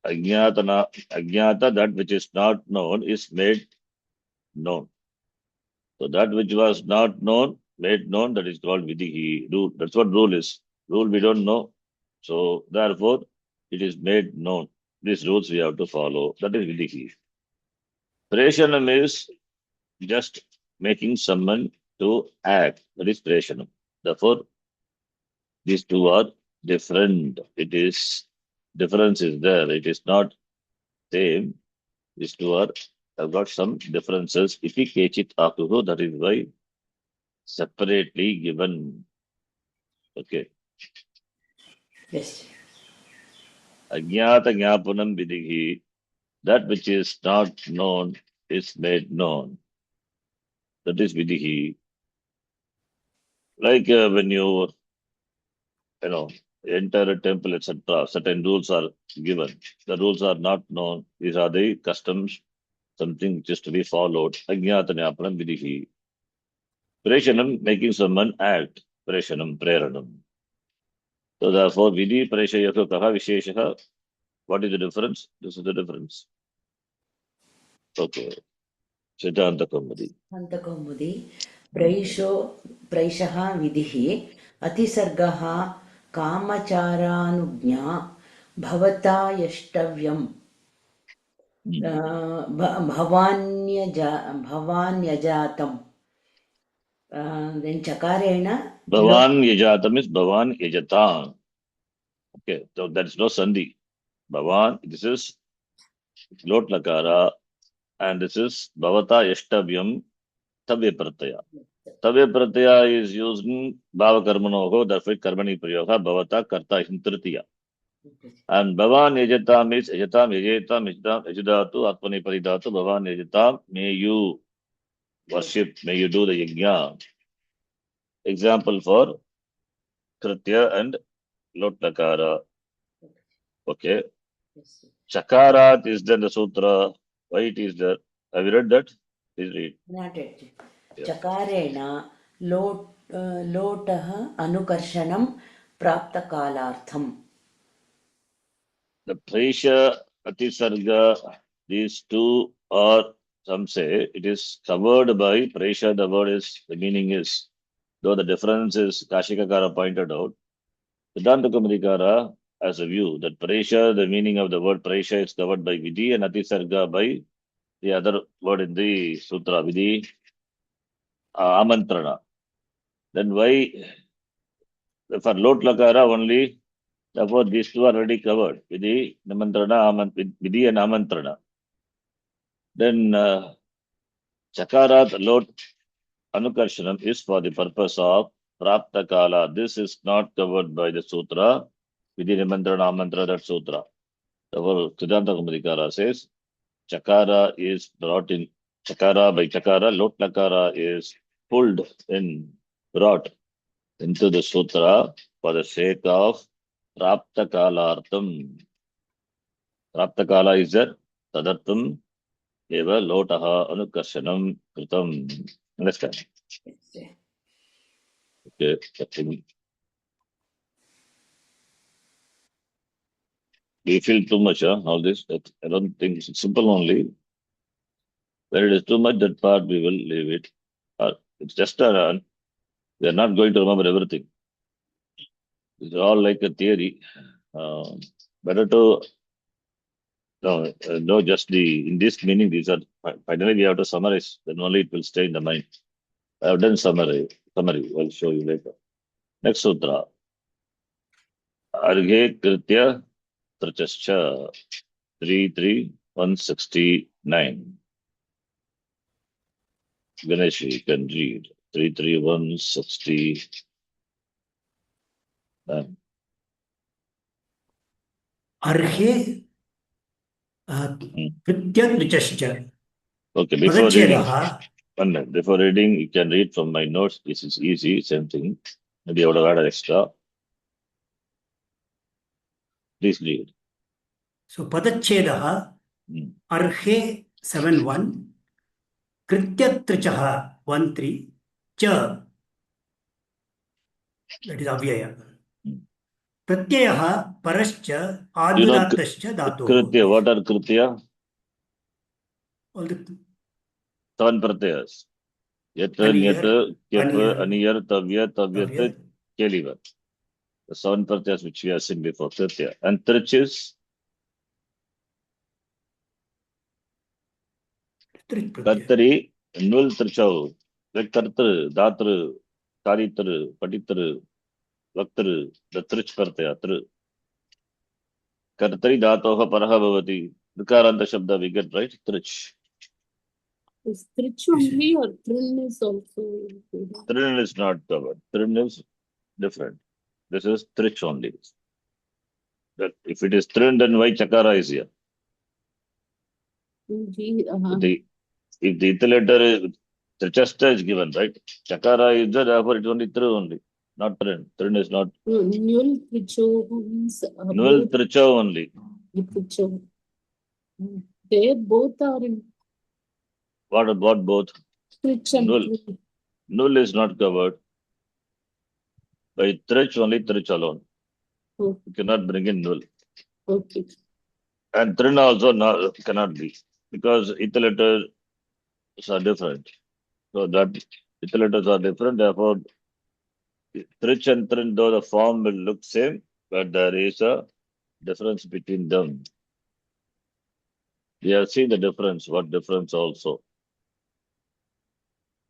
S1: Ajnata, that which is not known, is made known. So that which was not known, made known, that is called Vidhi. Rule. That's what rule is. Rule we don't know. So therefore, it is made known. These rules we have to follow. That is Vidhi. Preshanam is just making someone to act. That is Preshanam. Therefore, these two are different. It is, difference is there. It is not same. These two have got some differences. Iti kechit akuho, that is why separately given. Okay.
S2: Yes.
S1: Ajnata jnapanam vidhi. That which is not known is made known. That is vidhi. Like when you enter a temple, etc., certain rules are given. The rules are not known. These are the customs, something which is to be followed. Ajnata jnapanam vidhi. Preshanam, making someone act. Preshanam, preranam. So therefore, vidhi preshayaka kaha visheshaha. What is the difference? This is the difference. Okay. Siddhanta Kaumudi.
S2: हन्तकौमुदी प्रैषः विधिः अतिसर्गः कामचारानुज्ञा भवता यष्टव्यम् भवान्यजातम्. Then चकारेण
S1: Bhavan yajatam is Bhavan yajatan. Okay. So there is no sandhi. Bhavan, this is lot lakara, and this is Bhavata yashtavyam tavya pratyaya. Tavya pratyaya is used in bhava karmanoho, therefore karmani prayoga, Bhavata karta hintritiya. And Bhavan yajatam is yajatam, yajadatu, atmani paridatu, Bhavan yajatam, may you worship, may you do the yajna. Example for Kritya and Lot Lakara. Okay. Chakarat is there in the sutra. Why it is there? Have you read that? Please read.
S2: Not yet.
S1: Yeah.
S2: चकारेण लोटः अनुकर्षणं प्राप्तकालार्थम्.
S1: The Presha, Atisarga, these two are some say it is covered by Presha. The word is, the meaning is, though the difference is, Kashikakara pointed out, Vedanta Kumarikara has a view that Presha, the meaning of the word Presha is covered by Vidhi and Atisarga by the other word in the Sutra, Vidhi, Amantrana. Then why, for Lot Lakara only, therefore these two are already covered, Vidhi, Vidhi and Amantrana. Then Chakarat Lot Anukarshanam is for the purpose of Prapta Kala. This is not covered by the Sutra. Vidhi Nimantrana Amantra, that Sutra. Therefore, Siddhanta Kumarikara says Chakara is brought in. Chakara by Chakara, Lot Lakara is pulled in, brought into the Sutra for the sake of Prapta Kalartham. Prapta Kala is there. Tadartham eva lotaha anukarshanam kritam. Understand?
S2: Okay.
S1: Okay. Continue. Do you feel too much, all this? I don't think it's simple only. When it is too much, that part we will leave it. It's just we are not going to remember everything. It's all like a theory. Better to know just in this meaning, these are finally we have to summarize, then only it will stay in the mind. I have done summary. I'll show you later. Next sutra. Arghe Kritya Trachascha 33169. Ganesh, you can read 33169.
S3: Arhe Kritya Trichascha.
S1: Okay, before reading,
S3: Padacheda.
S1: one minute. Before reading, you can read from my notes. This is easy, same thing. Maybe I would have added extra. Please read.
S3: So Padacheda Arhe 7-1. Kritya Trichaha 1-3. Cha. That is Avyaya. Pratyayaha Parascha
S1: You know,
S3: Adudattascha Dhatoh.
S1: Kritya, what are Kritya?
S3: All the
S1: 7 pratyas. Yat,
S3: Aniyar,
S1: Nyat, Kyap,
S3: Aniyar,
S1: Aniyar, Tavya, Tavyat,
S3: Tavyat,
S1: Kelivat. The 7 pratyas which we have seen before, Kritya. And Trich is
S3: Trich Pratyaya.
S1: Kartari, Nul Trichau. Like Kartr, Datr, Karitr, Patitr, Vaktr, the Trich pratyaya, Tr. Kartari Dhatoha Paraha Bhavati. Vikaranta Shabda we get, right? Trich.
S4: Is Trich only or Trin is also included?
S1: Trin is not covered. Trin is different. This is Trich only. That if it is Trin, then why Chakara is here? If the ether letter is Trichasta is given, right? Chakara is there, therefore it's only Trin only, not Trin. Trin is not.
S4: Nul Tricho means
S1: Null Tricha only.
S4: Tricho. They both are in
S1: What about both?
S4: Trich and
S1: Null.
S4: Trin.
S1: Null is not covered. By Trich, only Trich alone.
S4: Oh.
S1: You cannot bring in Null.
S4: Okay.
S1: And Trin also cannot be, because ether letters are different. So that ether letters are different, therefore Trich and Trin, though the form will look same, but there is a difference between them. We have seen the difference, what difference also.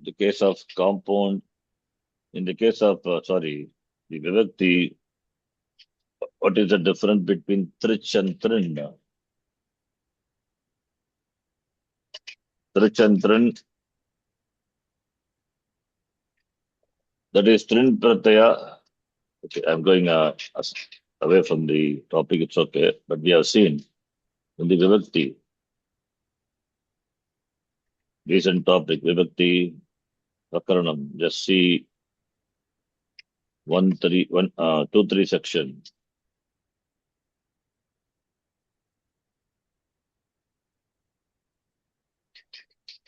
S1: The case of compound, in the case of, the Vivakti, what is the difference between Trich and Trin? Trich and Trin, that is Trin Pratyaya. Okay, I'm going away from the topic, it's okay, but we have seen in the Vivakti, recent topic, Vivakti, Rakaranam, just see 2-3 section.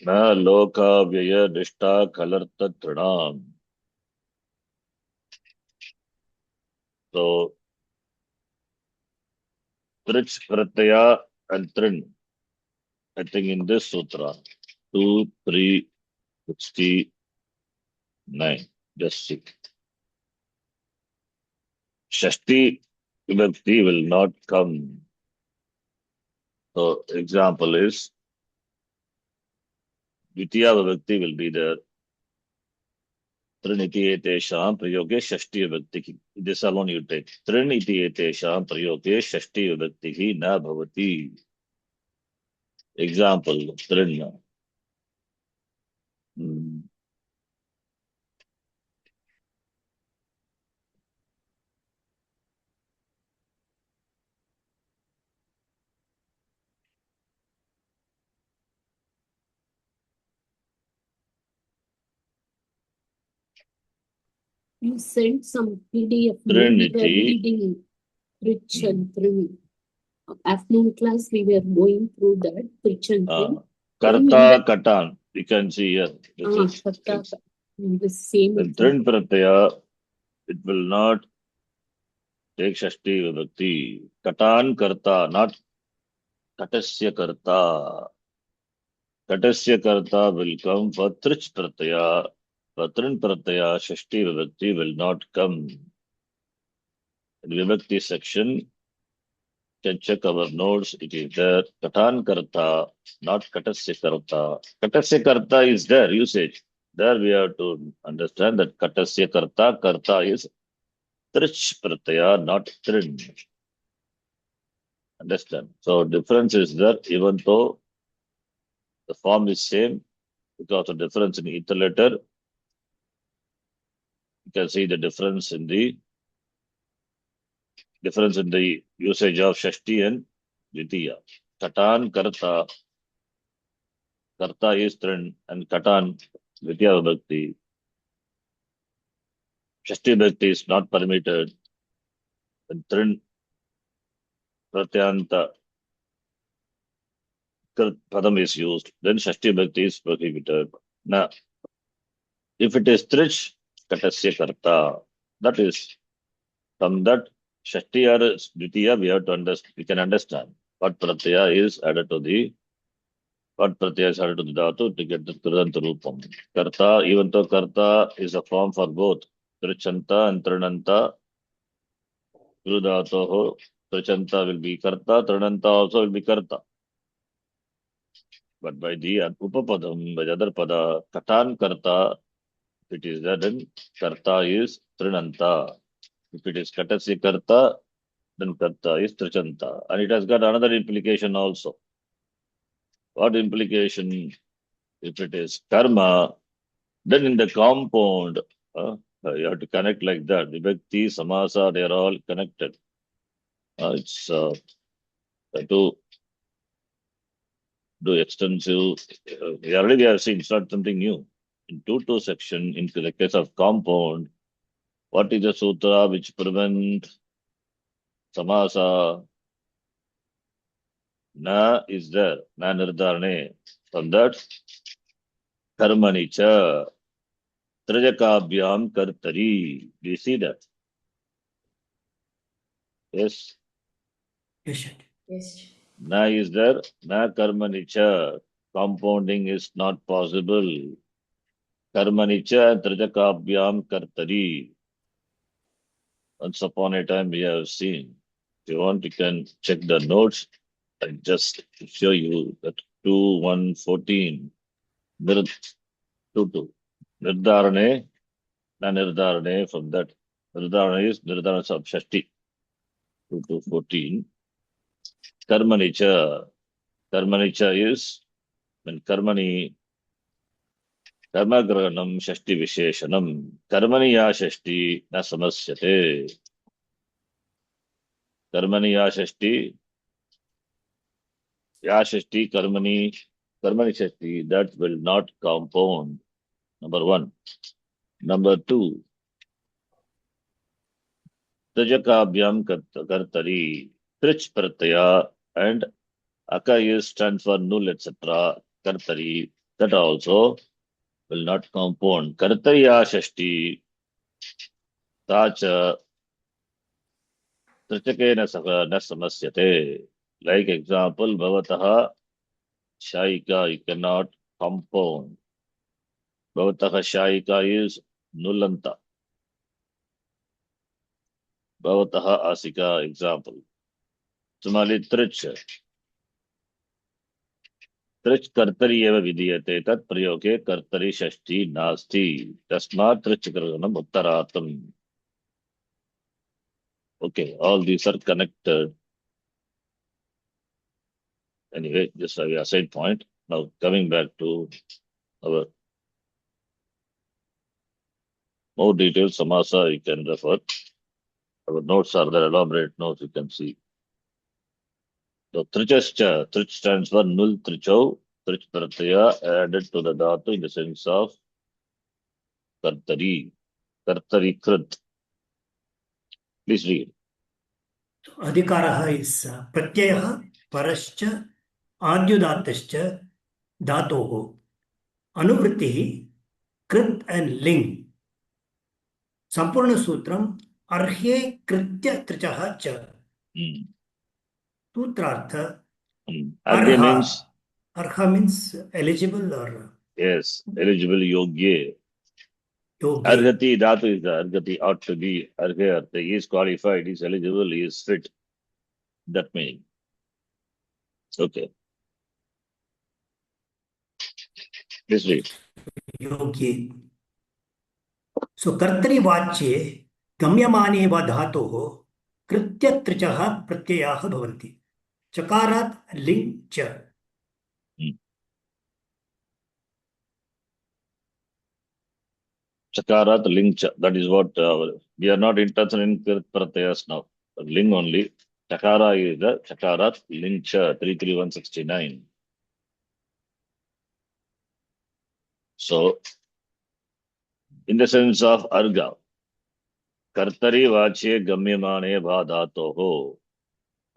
S1: Na loka vyaya dishta kalarta trinam. So, Trich Pratyaya and Trin, I think in this sutra, 2, 3, 69. Just 6. Shashti vibhakti will not come. So example is Dvitiya vibhakti will be there. Trin iti etesham prayoge shashti vibhakti. This alone you take. Trin iti etesham prayoge shashti vibhakti na bhavati. Example, Trin.
S4: You sent some PDF. No? We were
S1: Trinity.
S4: reading Rich and Trin. Afternoon class, we were going through that Rich and Trin.
S1: Karta katan. You can see here.
S4: Karta. The same.
S1: The Trin pratyaya, it will not take Shashti vibhakti. Katan karta, not katasya karta. Katasya karta will come for Trich pratyaya. For Trin pratyaya, Shashti vibhakti will not come. In vibhakti section, can check our notes. It is there. Katan karta, not katasya karta. Katasya karta is there, usage. There we have to understand that katasya karta is trich pratyaya, not trin. Understand? So difference is there, even though the form is same, because of difference in ether letter, you can see the difference in the usage of Shashti and Dvitiya. Katan karta is trin, and katan Dvitiya vibhakti. Shashti vibhakti is not permitted. And trin pratyanta padam is used, then Shashti vibhakti is prohibited. Now, if it is trich, katasya karta, that is, from that Shashti or Dvitiya, we can understand what pratyaya is added to the dhatu to get the Krudanta Rupam. Karta, even though karta is a form for both Trichanta and Trinanta, Krudatoho, Trichanta will be karta, Trinanta also will be karta. But by the Upapadam, by the other pada, Katan karta, if it is there, then karta is Trinanta. If it is Katasya karta, then karta is Trichanta. And it has got another implication also. What implication? If it is karma, then in the compound, you have to connect like that. Vibhakti, samasa, they are all connected. It's to do extensive. We already have seen, it's not something new. In 2.2 section, in the case of compound, what is the sutra which prevent samasa? Na is there, na nirdharane. From that, karmani cha, trajakabhyam kartari. Do you see that? Yes.
S2: Yes.
S1: Na is there, na karmani cha. Compounding is not possible. Karmani cha, trajakabhyam kartari. Once upon a time we have seen. If you want, you can check the notes. I just show you that 2.1.14. 2.2. Nirdharane, na nirdharane, from that. Nirdharane is nirdharana of Shashti. 2.2.14. Karmanicha. Karmanicha is when karmani, karma grahanam Shashti visheshanam. Karmani ya Shashti na samasyate. Karmani ya Shashti. Ya Shashti, Karmani Shashti, that will not compound. Number one. Number two, Tajakabhyam Kartari, Trich Pratyaya, and Aka stands for null, etc. Kartari, that also will not compound. Kartariya Shashti, Tacha, Trichake na samasyate. Like example, Bhavataha, Shaika, you cannot compound. Bhavataha Shaika is Nulanta. Bhavataha Asika, example. Similarly, Trich. Trich Kartari eva vidiyate tat prayoge Kartari Shashti Nasti. Tasma Trich Karganam Uttaratam. Okay, all these are connected. Anyway, just a side point. Now, coming back to our more detailed samasa, you can refer. Our notes are there, elaborate notes you can see. So, trichascha, trich stands for nul trichau, trich pratyaya added to the dhatu in the sense of kartari, kartari krit. Please read.
S3: अधिकारः is प्रत्ययः परश्च आद्युदात्तश्च धातोः अनुवृत्तिः कृत् and लिङ् सम्पूर्णसूत्रम् अर्हे कृत्य त्रिचः च सूत्रार्थ
S1: Argya
S3: means eligible or
S1: yes, eligible yogye.
S3: yogye.
S1: Argati dhatu is the argati ought to be. Argya, he is qualified, he is eligible, he is fit. That meaning. Okay. Please read.
S3: योग्ये. So कर्तरि वाच्ये गम्यमाने वा धातोः कृत्य त्रिचः प्रत्ययाः भवन्ति. चकारात् लिङ् च.
S1: Chakarat ling cha. That is what we are not interested in pratyayas now. Ling only. Chakara is the chakarat ling cha 33169. So, in the sense of arga, kartari vache gamyamane bhadatoho.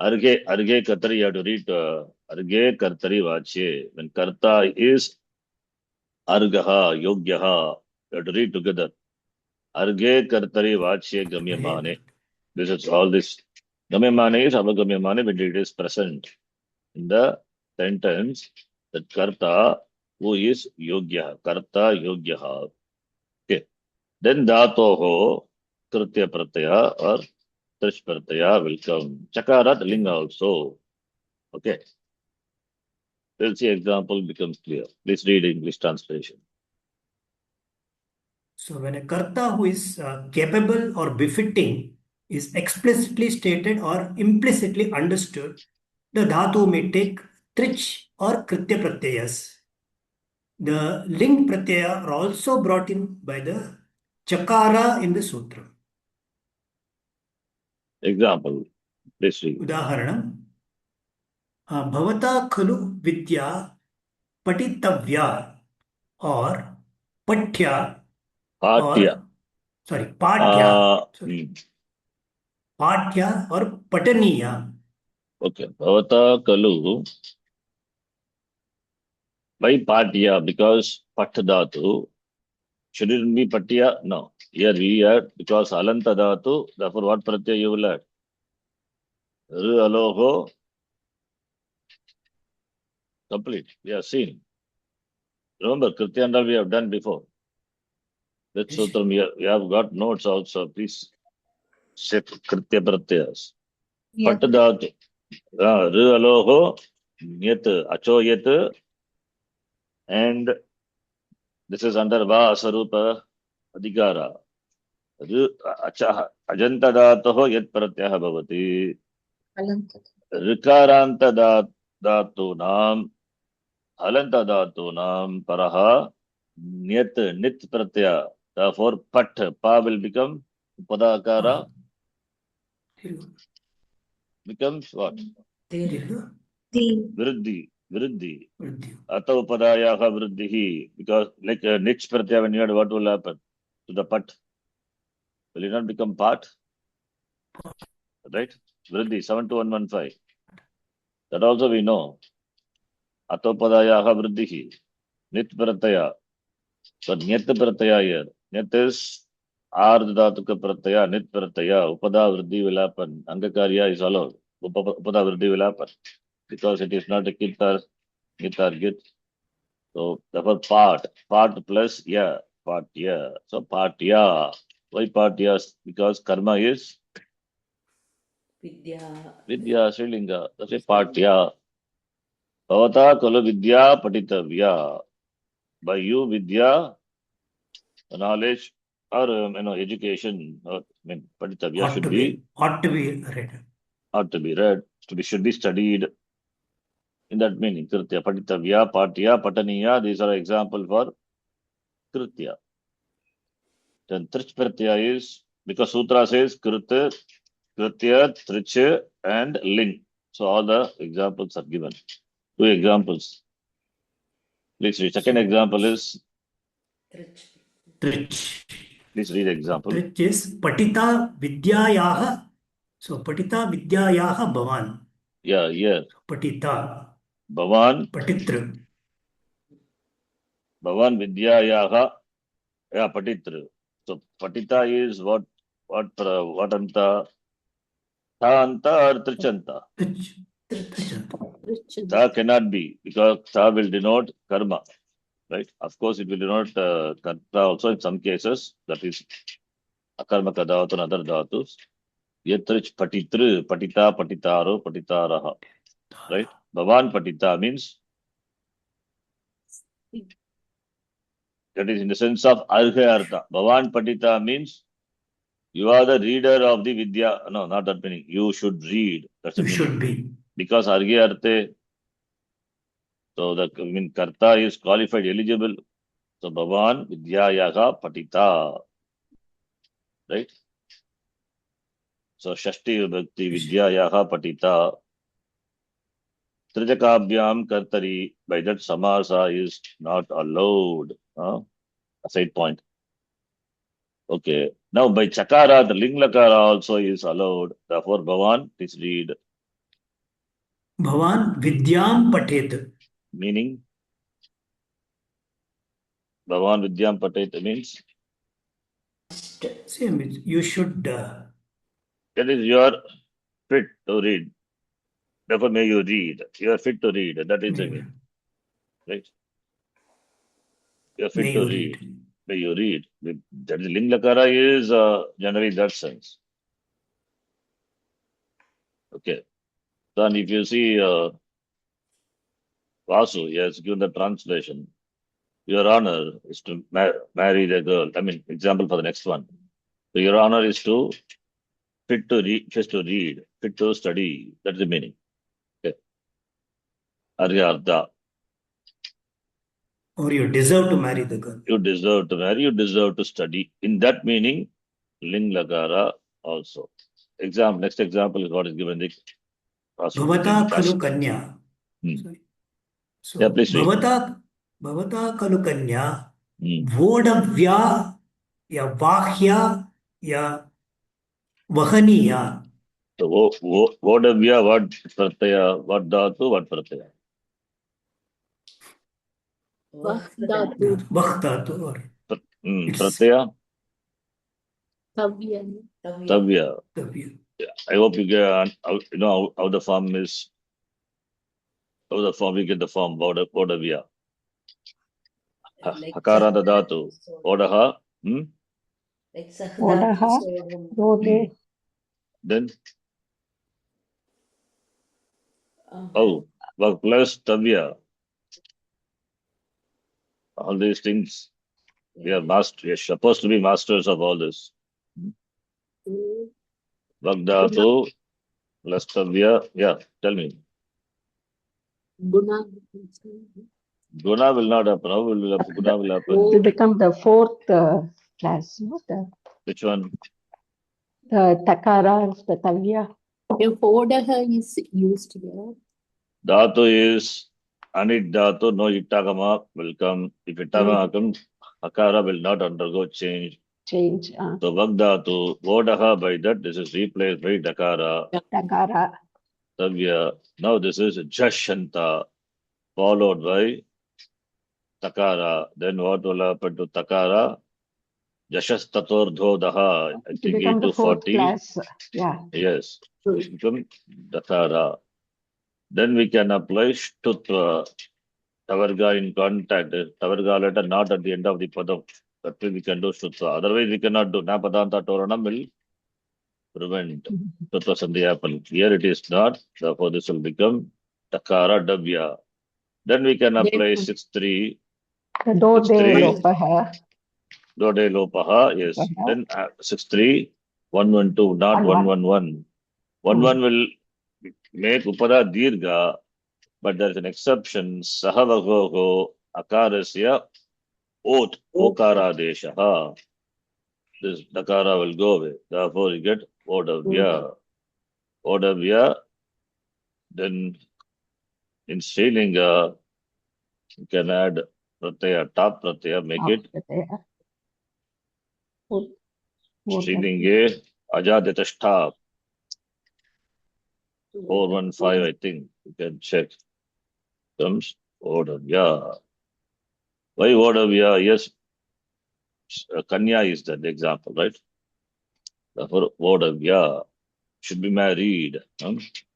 S1: Arge kartari, you have to read arge kartari vache. When karta is argaha, yogyaha, you have to read together. Arge kartari vache gamyamane. This is all this. Gamyamane is avagamyamane when it is present in the sentence that karta who is yogya, karta yogya. Okay. Then dhatoho kritya pratyaya or trish pratyaya will come. Chakarat ling also. Okay. We'll see example becomes clear. Please read English translation.
S3: So when a karta who is capable or befitting is explicitly stated or implicitly understood, the dhatu may take trich or kritya pratyayas. The ling pratyaya are also brought in by the chakara in the sutra.
S1: Example. Please read.
S3: उदाहरणं भवता खलु विद्या पठितव्या और पठ्या और
S1: Patya.
S3: पाठ्या और पठनीया.
S1: Okay. Bhavata kalu. Why patya? Because pat dhatu. Shouldn't it be patya? No. Here we add because alanta dhatu. Therefore, what pratyaya you will add? Ru aloho. Complete. We have seen. Remember, Kritya and all we have done before. That sutram we have got notes also. Please check Kritya pratyas. Pat dhatu. Ru aloho. Nyat. Acho yat. And this is under va asarupa adhikara. Ajanta dhatoho yat pratyah bhavati. Rikaranta dhatunam halanta dhatunam paraha nit pratyah. Therefore, pat pa will become upadakara. Becomes what? Vriddhi. Ata upadayaha vriddhihi. Because like nich pratyah when you had, what will happen to the pat? Will it not become part? Right? Vriddhi 72115. That also we know. Atopadayaha vriddhihi. Nit pratyaya. So nyat pratyaya here. Nyat is ardhatuka pratyaya, nit pratyaya. Upada vriddhi will happen. Angakarya is allowed. Upada vriddhi will happen. Because it is not a kit or git. So therefore part plus yeah, part yeah. So part yeah. Why part yeah? Because karma is
S2: Vidya.
S1: vidya Srilinga. That's a part yeah. Bhavata kalu vidya patitavya. By you vidya, knowledge or education. Or, patitavya
S3: Ought
S1: should
S3: to
S1: be
S3: be, ought to be read.
S1: ought to be read. Should be studied. In that meaning, kritya, patitavya, patya, pataniya. These are example for kritya. Then trich pratyaya is because sutra says kritya, trich, and ling. So all the examples are given. Two examples. Please read. Second
S3: So,
S1: example is
S2: Trich.
S3: Trich.
S1: please read example.
S3: Trich is Patita Vidyayaha. So, Patita Vidyayaha Bhavan.
S1: Yeah, yeah.
S3: Patita.
S1: Bhavan
S3: Patitra.
S1: Vidyayaha. Yeah, patitra. So patita is what anta? Tha anta or trichanta?
S3: Trich.
S2: Trich.
S4: Richard.
S1: Tha cannot be because tha will denote karma. Right? Of course, it will denote karta also in some cases. That is akarma kadavatu and other dhatus. Yatrich patitru, patita, patitaro, patitaraha. Right? Bhavan patita means that is in the sense of arha artha. Bhavan patita means you are the reader of the vidya. No, not that meaning. You should read. That's the
S3: You
S1: meaning.
S3: should be.
S1: Because argya arte, so the karta is qualified, eligible. So Bhavan vidyayaha patita. Right? So Shashti Vibhakti Vidyayaha Patita Trijakabhyam Kartari. By that Samasa is not allowed. A side point. Okay. Now by Chakara, the Linglakara also is allowed. Therefore, Bhavan, please read.
S3: Bhavan Vidyam Patet.
S1: Meaning, Bhavan Vidyam Patet means
S3: Same. You should.
S1: that is you are fit to read. Therefore, may you read. You are fit to read. That is the mean. Right? You are fit
S3: May
S1: to
S3: you
S1: read.
S3: read.
S1: May you read. That is Linglakara is generally that sense. Okay. Then if you see Vasu, he has given the translation. Your honor is to marry the girl. I mean, example for the next one. So your honor is to fit to read, fit to study. That's the meaning. Okay. Aryartha.
S3: Or you deserve to marry the girl.
S1: You deserve to marry, you deserve to study. In that meaning, Ling Lagara also. Next example is what is given the Vasu.
S3: Bhavata Khalu Kanya.
S1: Hmm.
S3: Sorry. So,
S1: Yeah, please read.
S3: Bhavata Khalu Kanya.
S1: Hmm.
S3: Vodavya ya Vahya ya Vahaniya.
S1: So, Vodavya, what pratyaya, what dhatu, what pratyaya?
S4: Vahdatu.
S3: Vahdatu or it's
S1: Pratyaya,
S4: Tavya.
S1: Tavya.
S3: Tavya.
S1: I hope you get, how the form is, how the form, we get the form, Vodavya.
S2: Like
S1: Hakaranta dhatu, Vodaha,
S2: like
S5: Vodaha,
S2: Sahdatu.
S5: Rode,
S1: then, plus Tavya. All these things, we are supposed to be masters of all this. Vagdhatu, plus Tavya, yeah, tell me.
S4: Guna.
S1: Guna will not happen. How will Guna will happen?
S5: it will become the fourth class, no?
S1: Which one?
S5: The Takara, the Tavya.
S4: Your Vodaha is used here.
S1: Dhatu is Anit Dhatu, no Ittagama will come. If Ittagama comes, Hakara will not undergo change.
S5: Change.
S1: So Vagdhatu, Vodaha by that, this is replaced by Dakara,
S5: Takara.
S1: Tavya. Now this is Jashanta, followed by Takara. Then what will happen to Takara? Jashastator Dhodaha. I
S5: It
S1: think
S5: will become the fourth
S1: 8 to 40.
S5: class. Yeah.
S1: Yes. It become Dakara. Then we can apply Shtutva. Tavarga in contact, Tavarga letter not at the end of the padam. That way we can do Shruta. Otherwise we cannot do. Na Padanta Toranam will prevent Shruta Sandhyapal. Here it is not. Therefore this will become Takara Davya. Then we can apply
S4: Then
S1: 6-3.
S5: Do de
S1: 6-3.
S5: lopaha.
S1: Dode Lopaha. Yes. Then 6-3. 1-1-2. Not 1-1-1. 1-1 will make Upada Dirga. But there is an exception. Sahavagogo Akarasya Ot Okaradeshaha. This Dakara will go away. Therefore, you get Odavya. Odavya. Then in Srilinga, you can add Pratyaya, top Pratyaya, make it Srilinge Ajaditashta. 415, I think. You can check. Comes Odavya. Why Odavya? Yes, Kanya is that example, right? Therefore, Odavya should be married.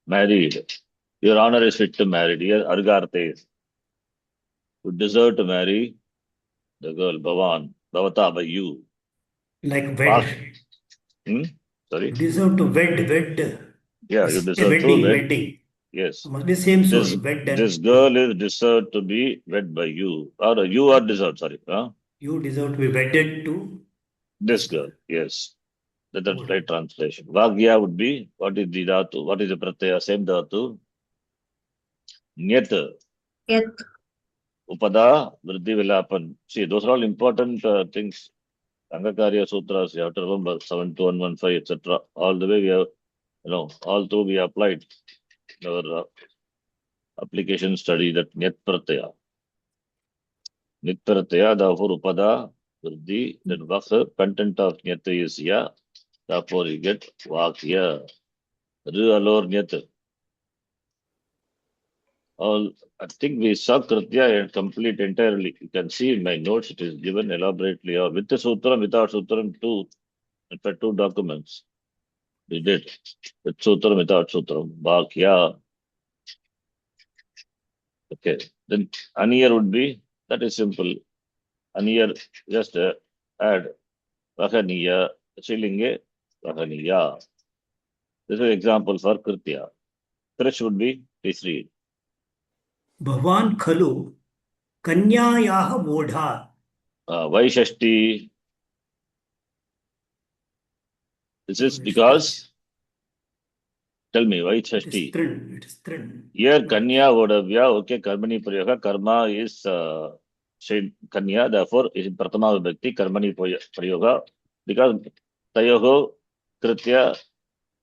S1: Married. Your honor is fit to marry. Here, Argarte you deserve to marry the girl, Bhavan, Bhavata by you.
S3: Like
S1: Bhag-
S3: wed.
S1: Sorry?
S3: You deserve to wed.
S1: Yeah, you deserve
S3: Wedding,
S1: to wed.
S3: wedding.
S1: Yes.
S3: Must be same soul.
S1: This,
S3: Wed.
S1: this girl is deserved to be wed by you. Or you are deserved, sorry.
S3: You deserve to be wedded to
S1: This girl, yes. That's the right translation. Vagya would be, what is the dhatu? What is the pratyaya? Same dhatu. Nyat.
S6: Yet.
S1: Upada, vriddhi will happen. See, those are all important things. Angakarya Sutras, you have to remember 72115, etc. All the way we have, all through we applied our application study that Nyat Pratyaya. Nyat Pratyaya, therefore Upada, Vriddhi, then Vakha, content of Nyat is Ya, therefore you get Vakya. Ru alor Nyat. All, I think we saw Kritya and complete entirely. You can see in my notes it is given elaborately, or with the Sutram, without Sutram, two. In fact, two documents. We did. With Sutram, without Sutram. Bhakya. Okay. Then Aniyar would be, that is simple. Aniyar, just add Vahaniya, Shilinge, Vahaniya. This is an example for Kritya. Trish would be, please read.
S3: Bhavan Khalu Kanyayaha Vodha.
S1: Why Shashti? This is because, tell me, why
S3: It is
S1: Shashti?
S3: Trin. It is Trin.
S1: Here, Kanya, Vodavya, okay, Karmani Prayoga, Karma is Kanya, therefore, is in Pratama Vibhakti, Karmani Prayoga, because Tayoho, Kritya,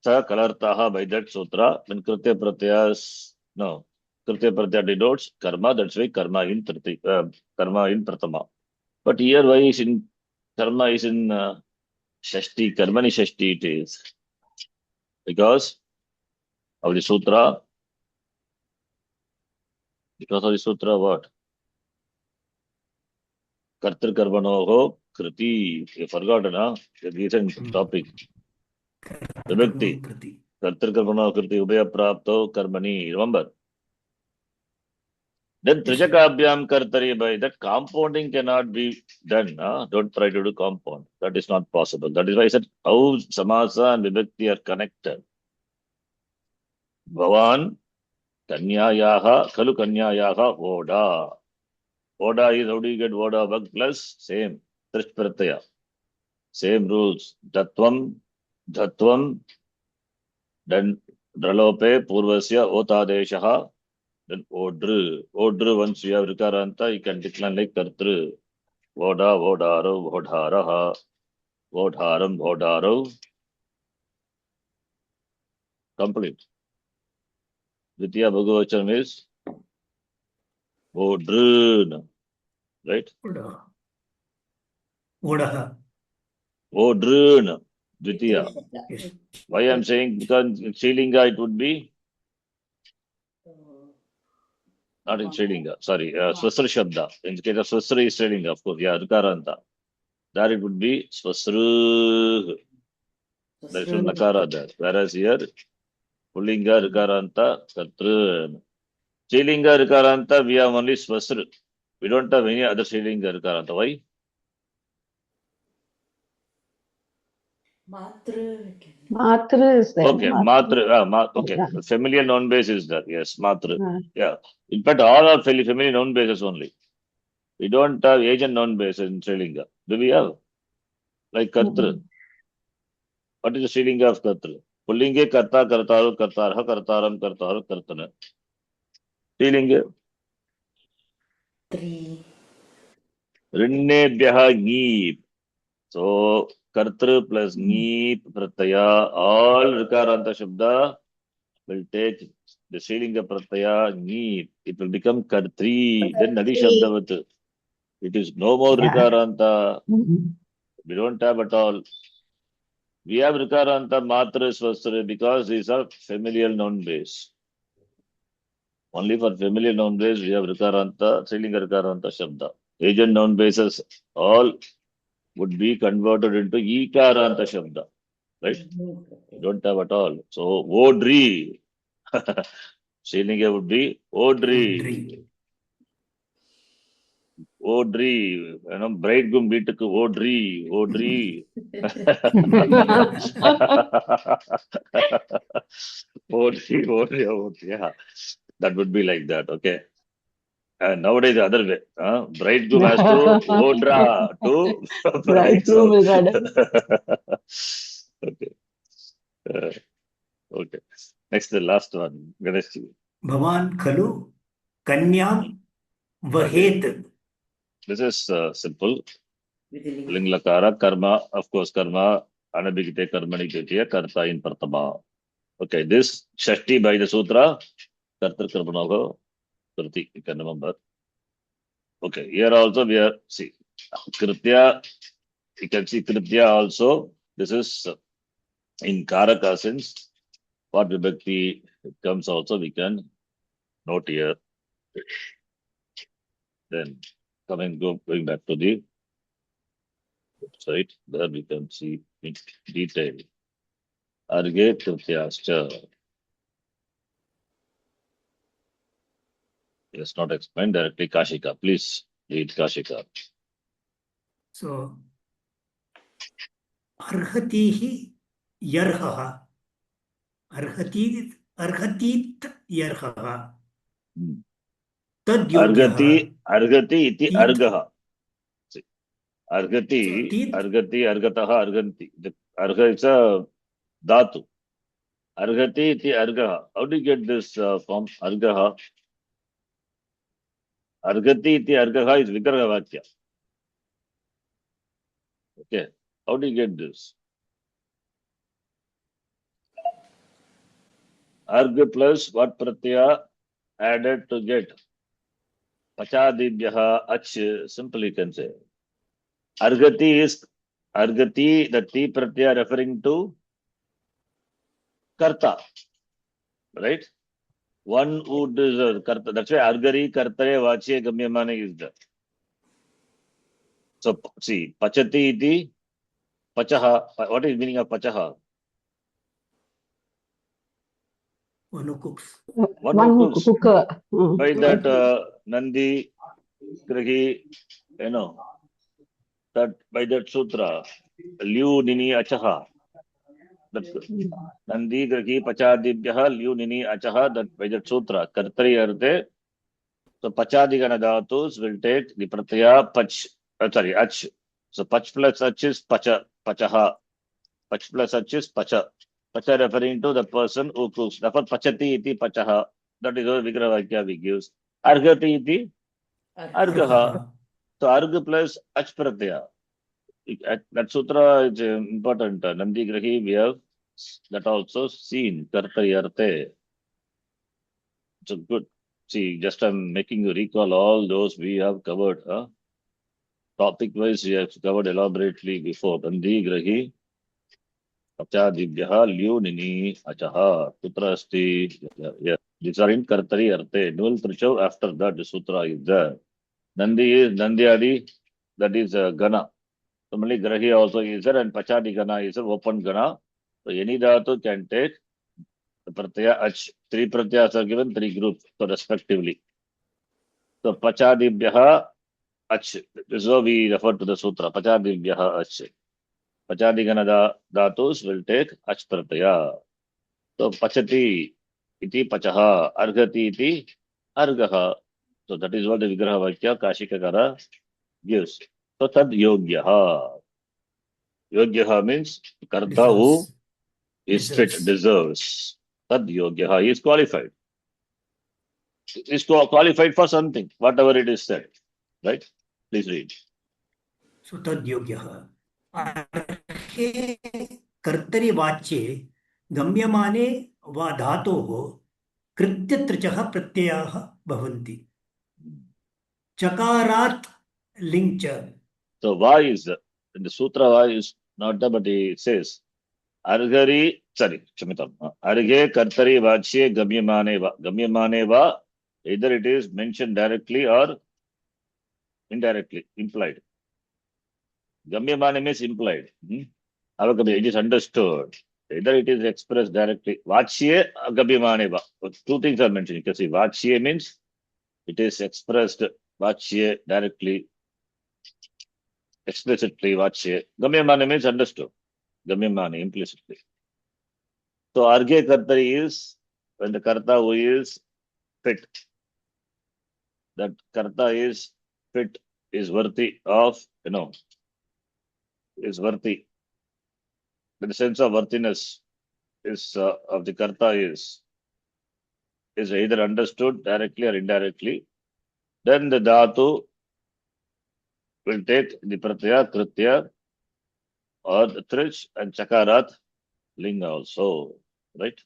S1: Sa Kalartaha by that sutra, when Kritya Pratyas, no, Kritya Pratyaya denotes Karma, that's why Karma in Pratama. But here, why is in Karma is in Shashti, Karmani Shashti it is. Because of the sutra, what? Kartar Karmanoho Kriti. You forgotten, huh? The recent topic. Vibhakti.
S3: Kriti.
S1: Kartar Karmanoho Kriti Ubhaya Prapto Karmani. Remember? Then Trijakabhyam Kartari by that compounding cannot be done. Huh? Don't try to do compound. That is not possible. That is why I said how Samasa and Vibhakti are connected. Bhavan Kanyayaha Kalu Kanyayaha Voda. Voda is how do you get Voda Vag plus same. Trish Pratyaya. Same rules. Dhatvam, then Dralope, Purvasya, Otadeshaha, then Odru. Odru, once you have Rikaranta, you can decline like Kartru. Voda, Vodaro, Vodharaha, Vodharam, Vodaro. Complete. Vidya Bhagavacham is Vodrun. Right?
S3: Voda. Vodaha.
S1: Vodrun. Vidya.
S3: Yes.
S1: Why I am saying because in Srilinga it would be not in Srilinga, sorry, Swasra Shabda. In the case of Swasra is Srilinga, of course, yeah, Rikaranta. There it would be Swasru. There is no Nakara there. Whereas here, Pullinga, Rikaranta, Kartru. Strilinga Rikaranta, we have only Swasra. We don't have any other Strilinga Rikaranta. Why?
S2: Matra.
S5: Matra is there.
S1: Okay, okay.
S5: Yeah.
S1: The familial noun base is there. Yes, Matra.
S5: Uh,
S1: Yeah. In fact, all are familiar noun bases only. We don't have agent noun base in Strilinga. Do we have? Like Kartra. What is the Strilinga of Kartra? Pullinge Karta, Kartaru, Kartarha, Kartaram, Kartaru, Kartana. Strilinga.
S2: Three.
S1: Rinnebhyaha Geep. So, Kartru plus Geep, Pratyaya, all Rikaranta Shabda will take the Strilinga Pratyaya Geep. It will become Kartri. Then Nadi Shabdavat. It is no more
S5: yeah.
S1: Rikaranta.
S5: Mhm.
S1: We don't have at all. We have Rikaranta Matra Swastra because these are familial noun base. Only for familial noun base we have Rikaranta, Strilinga Rikaranta Shabda. Agent noun bases all would be converted into Ikaranta Shabda. Right? Don't have at all. So, Odri. Strilinga would be Odri. Odri. You know, bridegroom வீட்டுக்கு Odri. Odri. Odri. Yeah. That would be like that. Okay. And nowadays the other way. Bridegroom has to Odra to bride. So,
S5: Bridegroom is ready.
S1: okay. Okay. Next, the last one. Ganesh.
S3: भवान् खलु कन्यां वहेत्.
S1: This is simple.
S2: Within
S1: Linglakara, karma, of course, karma, anabhigite karmani kritiya, karta in pratama. Okay, this Shashti by the sutra, kartar karmanoga, kriti, you can remember. Okay, here also we are, see, kritya, you can see kritya also, this is in karaka sense, what vibhakti comes also, we can note here. Then going back to the website, there we can see in detail. Arge krityascha. Let's not explain directly Kashika. Please read Kashika.
S3: So, अर्हतीः यर्हः. अर्हतीत् यर्हः. तद्योग्यः.
S1: Argati iti
S3: Teeth.
S1: argaha. See,
S3: So, teeth.
S1: argataha, arganti. The arga is a dhatu. Argati iti argaha. How do you get this form? Argaha. Argati iti argaha is vikarha vakya. Okay. How do you get this? Arga plus what pratyaya added to get pachadibhyaha ach. Simply you can say. Argati is Argati, the T pratyaya referring to Karta. Right? One who does Karta. That's why Argari, Kartare, Vachye, Gamyamane is there. So see, Pachati iti Pachaha. What is meaning of Pachaha?
S3: One who cooks.
S1: One
S5: One
S1: who cooks.
S5: cooker.
S1: By that Nandi, Grahi, you know, that by that sutra, Liu Nini Achaha. That Nandi, Grahi, Pachadibhyaha, Liu Nini Achaha, that by that sutra, Kartari Arte. So Pachadigana dhatus will take the pratyaya Pach. Sorry, Ach. So Pach plus Ach is Pacha, Pachaha. Pach plus Ach is Pacha. Pacha referring to the person who cooks. Therefore, Pachati iti Pachaha. That is what Vikravakya we gives. Argati iti Argaha. So Arga plus Ach pratyaya. That sutra is important. Nandi Grahi, we have that also seen. Kartayarte. So good. See, just I'm making you recall all those we have covered. Topic wise, we have covered elaborately before. Nandi Grahi, Pachadibhyaha, Liu Nini, Achaha, Putra Asti. Yeah. These are in Kartari Arte. Dual Trichav, after that, the sutra is there. Nandi is Nandiadi, that is Gana. Similarly, Grahi also is there, and Pachadi Gana is an open Gana. So any dhatu can take the pratyaya ach. Three pratyas are given, three groups, so respectively. So pachadibhyaha ach. This is how we refer to the sutra. Pachadibhyaha ach. Pachadigana dhatus will take ach pratyaya. So pachati iti pachaha, arghati iti argaha. So that is what the Vigraha Vakya Kashikakara gives. So tad yogyaha. Yogyaha means karta who
S3: Deserves.
S1: is fit, deserves. Tad yogyaha. He is qualified. He is qualified for something, whatever it is said. Right? Please read.
S3: So तद्योग्यः अर्हे कर्तरि वाच्ये गम्यमाने वा धातोः कृत्यत्रिचः प्रत्ययाः भवन्ति चकारात् लिङ् च.
S1: So why is in the sutra why is not that, but it says argari sorry Shamitam. Arge kartari vachye gamyamane va, either it is mentioned directly or indirectly, implied. Gamyamane means implied. Avagabi, it is understood. Either it is expressed directly. Vachye gamyamane va. Two things are mentioned. You can see vachye means it is expressed vachye directly, explicitly vachye. Gamyamane means understood. Gamyamane implicitly. So arge kartari is when the karta who is fit. That karta is fit, is worthy of, is worthy. The sense of worthiness is of the karta is either understood directly or indirectly. Then the dhatu will take the pratyaya, kritya, or the trich and chakarat linga also. Right?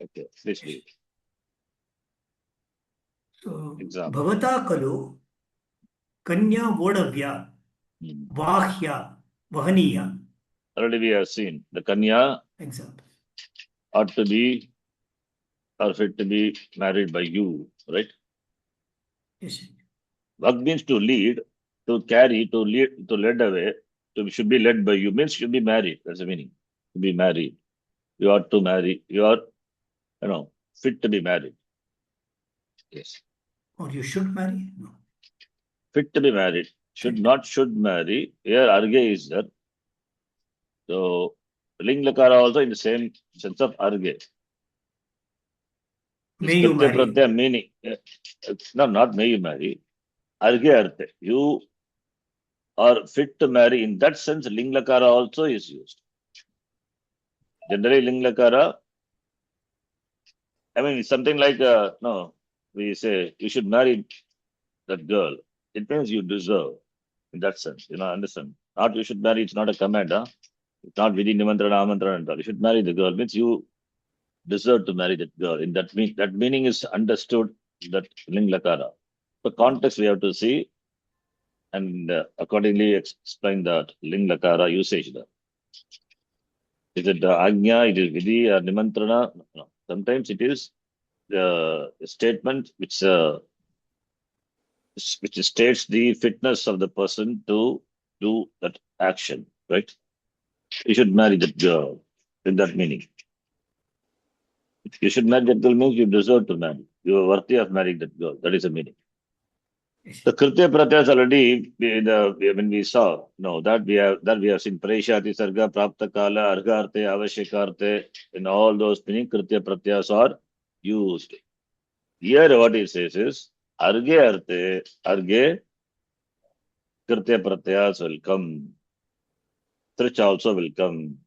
S1: Okay, please read.
S3: So
S1: Example.
S3: भवता खलु कन्या वोढव्या वाह्या वहनीया.
S1: Already we have seen the kanya
S3: Example.
S1: ought to be or fit to be married by you, right?
S3: Yes.
S1: Vag means to lead, to carry, to lead, to lead away, should be led by you, means should be married. That's the meaning. To be married. You ought to marry. You are, fit to be married. Yes.
S3: Or you should marry? No.
S1: Fit to be married. Should marry. Here arge is there. So ling lakara also in the same sense of arge.
S3: May you marry.
S1: Pratyaya meaning. No, not may you marry. Arge arte. You are fit to marry. In that sense, ling lakara also is used. Generally, ling lakara, I mean, it's something like, we say, you should marry that girl. It means you deserve, in that sense, understand. Not you should marry, it's not a command, It's not vidhi nimantrana, amantrana and all. You should marry the girl, means you deserve to marry that girl. In that meaning is understood, that ling lakara. The context we have to see and accordingly explain that ling lakara usage there. Is it agnya, it is vidhi or nimantrana? No. Sometimes it is the statement which states the fitness of the person to do that action, right? You should marry that girl, in that meaning. You should marry that girl means you deserve to marry. You are worthy of marrying that girl. That is the meaning. The Kritya Pratyas already, when we saw, that we have seen Preshati Sarga, Prapta Kala, Argharte, Avashikarte, in all those meaning Kritya Pratyas are used. Here what he says is, Arge Arte, Arge, Kritya Pratyas will come. Trich also will come.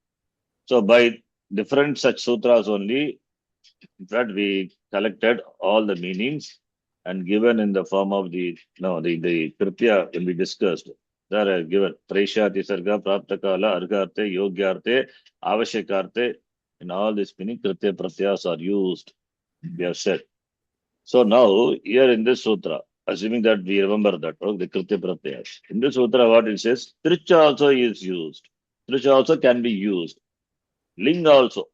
S1: So by different such sutras only, in fact, we collected all the meanings and given in the form of the Kritya when we discussed. There are given Preshati Sarga, Praptakala, Argharte, Yogyarte, Avashikarte. In all this meaning, Kritya Pratyas are used. We have said. So now, here in this sutra, assuming that we remember that, the Kritya Pratyas. In this sutra, what it says, Trich also is used. Trich also can be used. Linga also.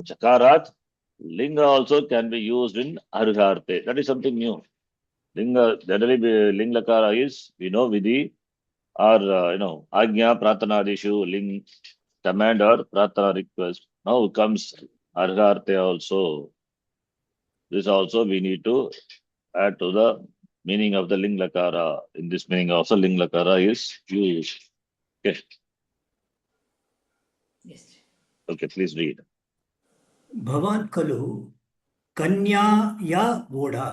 S1: Chakarat, Linga also can be used in Argharte. That is something new. Linga, generally, Ling Lakara is, Vidhi, or, Agnya, Pratanadishu, Ling, command or Pratana request. Now comes arharte also. This also we need to add to the meaning of the ling lakara. In this meaning also ling lakara is used. Okay.
S2: Yes.
S1: Okay, please read.
S3: भवान् खलु कन्याया वोढा.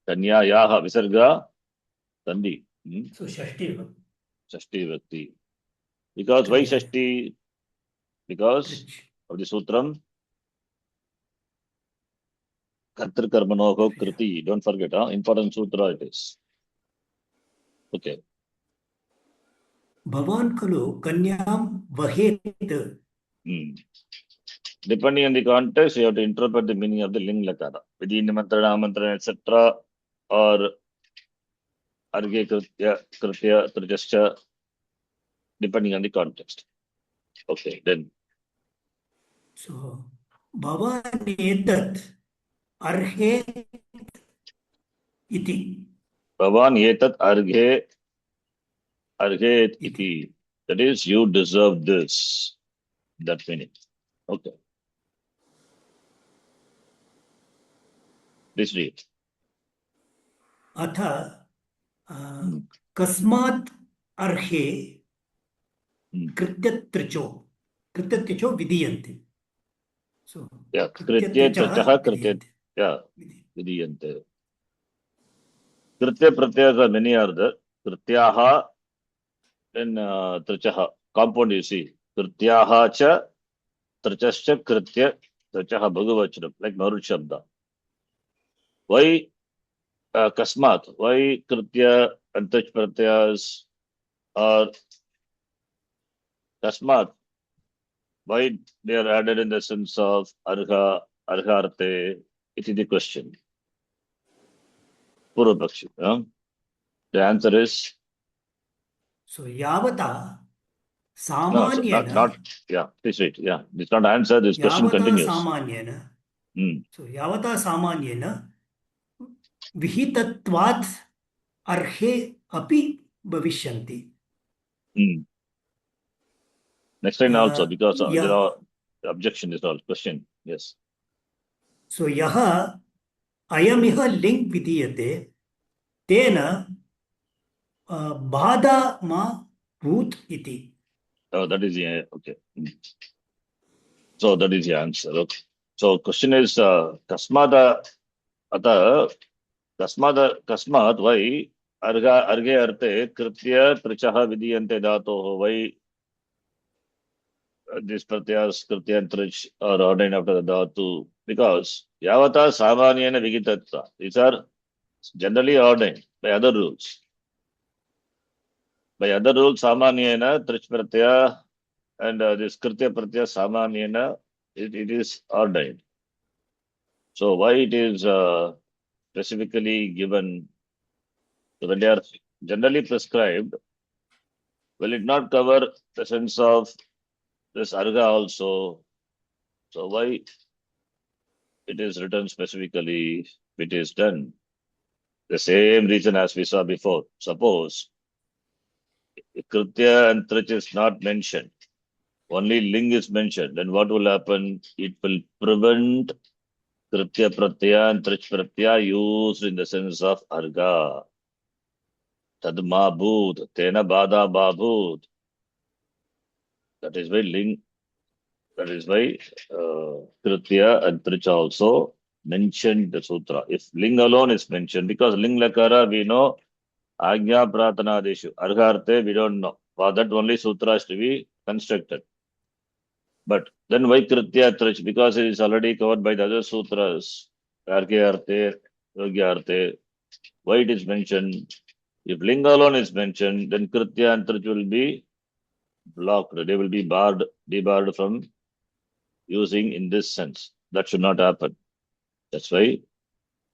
S1: Kanyayaha visarga sandhi.
S3: So Shashti.
S1: Shashti Vibhakti. Because why Shashti? Because of the Sutram Kartri Karmanoho Kriti. Don't forget, important sutra it is. Okay.
S3: भवान् खलु कन्यां वहेत्.
S1: Depending on the context, you have to interpret the meaning of the ling lakara. Within mantrana, mantrana, etc. Or arge kritya, trijascha. Depending on the context. Okay, then.
S3: So भवान् एतत् अर्हे इति.
S1: Bhavan etat arghe iti. That is, you deserve this. That meaning. Okay. Please read.
S3: अथ कस्मात् अर्हे कृत्यत्रिचो विधीयन्ते. So
S1: Yeah,
S3: कृत्यत्रिचः
S1: kritya
S3: विधीयन्ते.
S1: yeah, vidiyante. Kritya pratyas are many are there. Krityaha and trichaha. Compound you see. Krityaha cha trichascha kritya trichaha bhagavachanam. Like Marut Shabda. Why kasmat? Why kritya and trich pratyas are kasmat? Why they are added in the sense of arha, arharte? It is the question. Purvapakshi. The answer is
S3: So यावता
S1: no,
S3: सामान्येन.
S1: yeah, please read. Yeah, it's not answer. This question
S3: यावता
S1: continues.
S3: सामान्येन. So यावता सामान्येन विहितत्वात् अर्हे अपि भविष्यन्ति.
S1: Next line also, because
S3: Yeah.
S1: there are objection is all question. Yes.
S3: So यः अयमिह लिङ् विधीयते तेन बाधा मा भूत् इति.
S1: Oh, that is the okay. So that is the answer. Okay. So question is kasmada ata kasmat why arge arte kritya trichaha vidiyante dhato why this pratyas kritya and trich are ordained after the dhatu because yavata samanyena vigitatta. These are generally ordained by other rules. By other rules, samanyena trich pratyaya and this kritya pratyaya samanyena it is ordained. So why it is specifically given? So when they are generally prescribed, will it not cover the sense of this arga also? So why it is written specifically? It is done the same reason as we saw before. Suppose if kritya and trich is not mentioned, only ling is mentioned, then what will happen? It will prevent kritya pratyaya and trich pratyaya used in the sense of arga. Tad mabhut, tena bada babhut. That is why ling, that is why kritya and trich also mentioned the sutra. If ling alone is mentioned, because ling lakara we know, agya pratanadeshu, argharte we don't know. For that only sutra is to be constructed. But then why kritya trich? Because it is already covered by the other sutras. Argyarte, yogyarte. Why it is mentioned? If linga alone is mentioned, then kritya and trich will be blocked. They will be debarred from using in this sense. That should not happen. That's why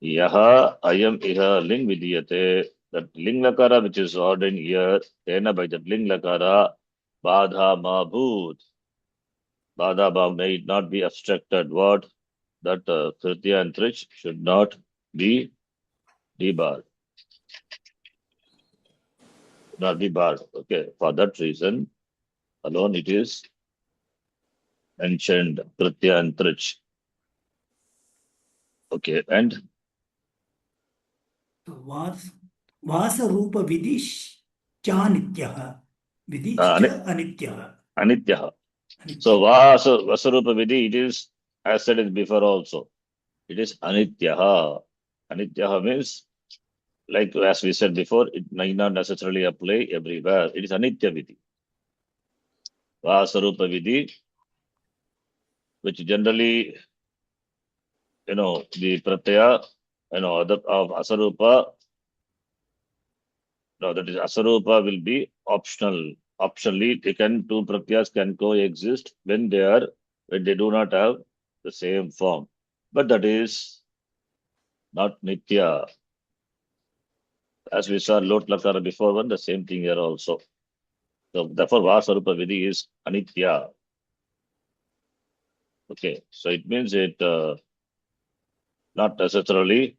S1: yaha ayam iha ling vidiyate. That ling lakara which is ordained here, tena by that ling lakara, badha ma bhut. Badha ma may not be obstructed. What? That kritya and trich should not be debarred. Not be barred. Okay. For that reason alone it is mentioned Kritya and Trich. Okay, and
S3: वासरूप विदिश चा नित्यः विदिश्च अनित्यः
S1: Anitya. So Vasarupa Vidhi, it is, as said it before also, it is Anityaha. Anityaha means, like as we said before, it may not necessarily apply everywhere. It is Anitya Vidhi. Vasarupa Vidhi, which generally, the Pratyaya, of Asarupa, no, that is Asarupa will be optional. Optionally, two Pratyas can coexist when they do not have the same form. But that is not Nitya. As we saw Lot Lakara before one, the same thing here also. So therefore Vasarupa Vidhi is Anitya. Okay. So it means it not necessarily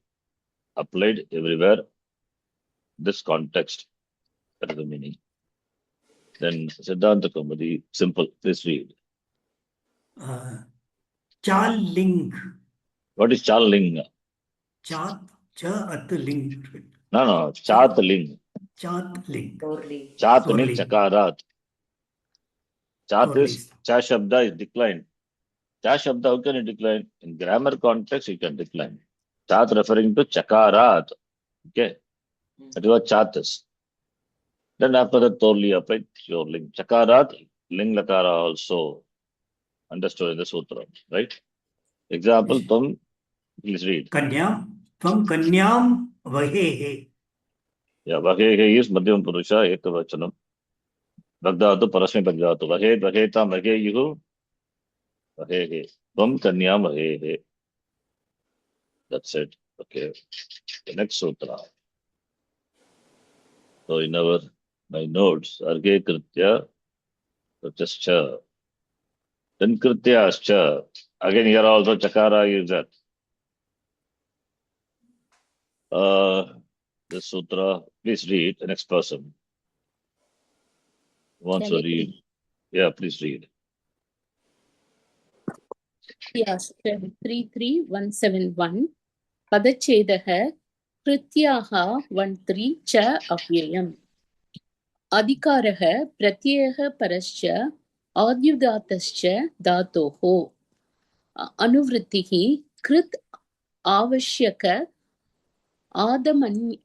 S1: applied everywhere. This context. That is the meaning. Then Siddhanta Kaumudi, simple. Please read.
S3: चाल लिंग
S1: What is Chaling?
S3: चात च अत लिंग
S1: No. Chat Ling.
S3: चात लिंग
S2: Totally.
S1: Chat
S3: Sorry.
S1: means Chakarat. Chat
S3: Sorry.
S1: is Cha Shabda is declined. Cha Shabda, how can it decline? In grammar context, it can decline. Chat referring to Chakarat. Okay. That is what Chat is. Then after that, totally applied your ling. Chakarat, ling lakara also understood in the sutra, right? Example, Tum, please read.
S3: Kanyam त्वं Kanyam वहेहे
S1: Yeah, vahe is Madhyam Purusha, Ekavachanam. Bhagdhatu, Parasmi Bhagdhatu. Vaheta, Yuhu, Vahe. Tum Kanyam Vahe. That's it. Okay. The next sutra. So in my notes, Arge Kritya, Prachascha. Then Krityascha. Again, here also Chakara is that. The sutra, please read. The next person who wants
S4: Shall
S1: to
S4: I
S1: read. Yeah, please read.
S4: Yes, 33171 Padachedaha Krityaha 13 Cha Avyayam Adhikaraha Pratyaha Parascha Adyudatascha Dhatoho Anuvrittihi Krit Avashyaka Adamarnyayoho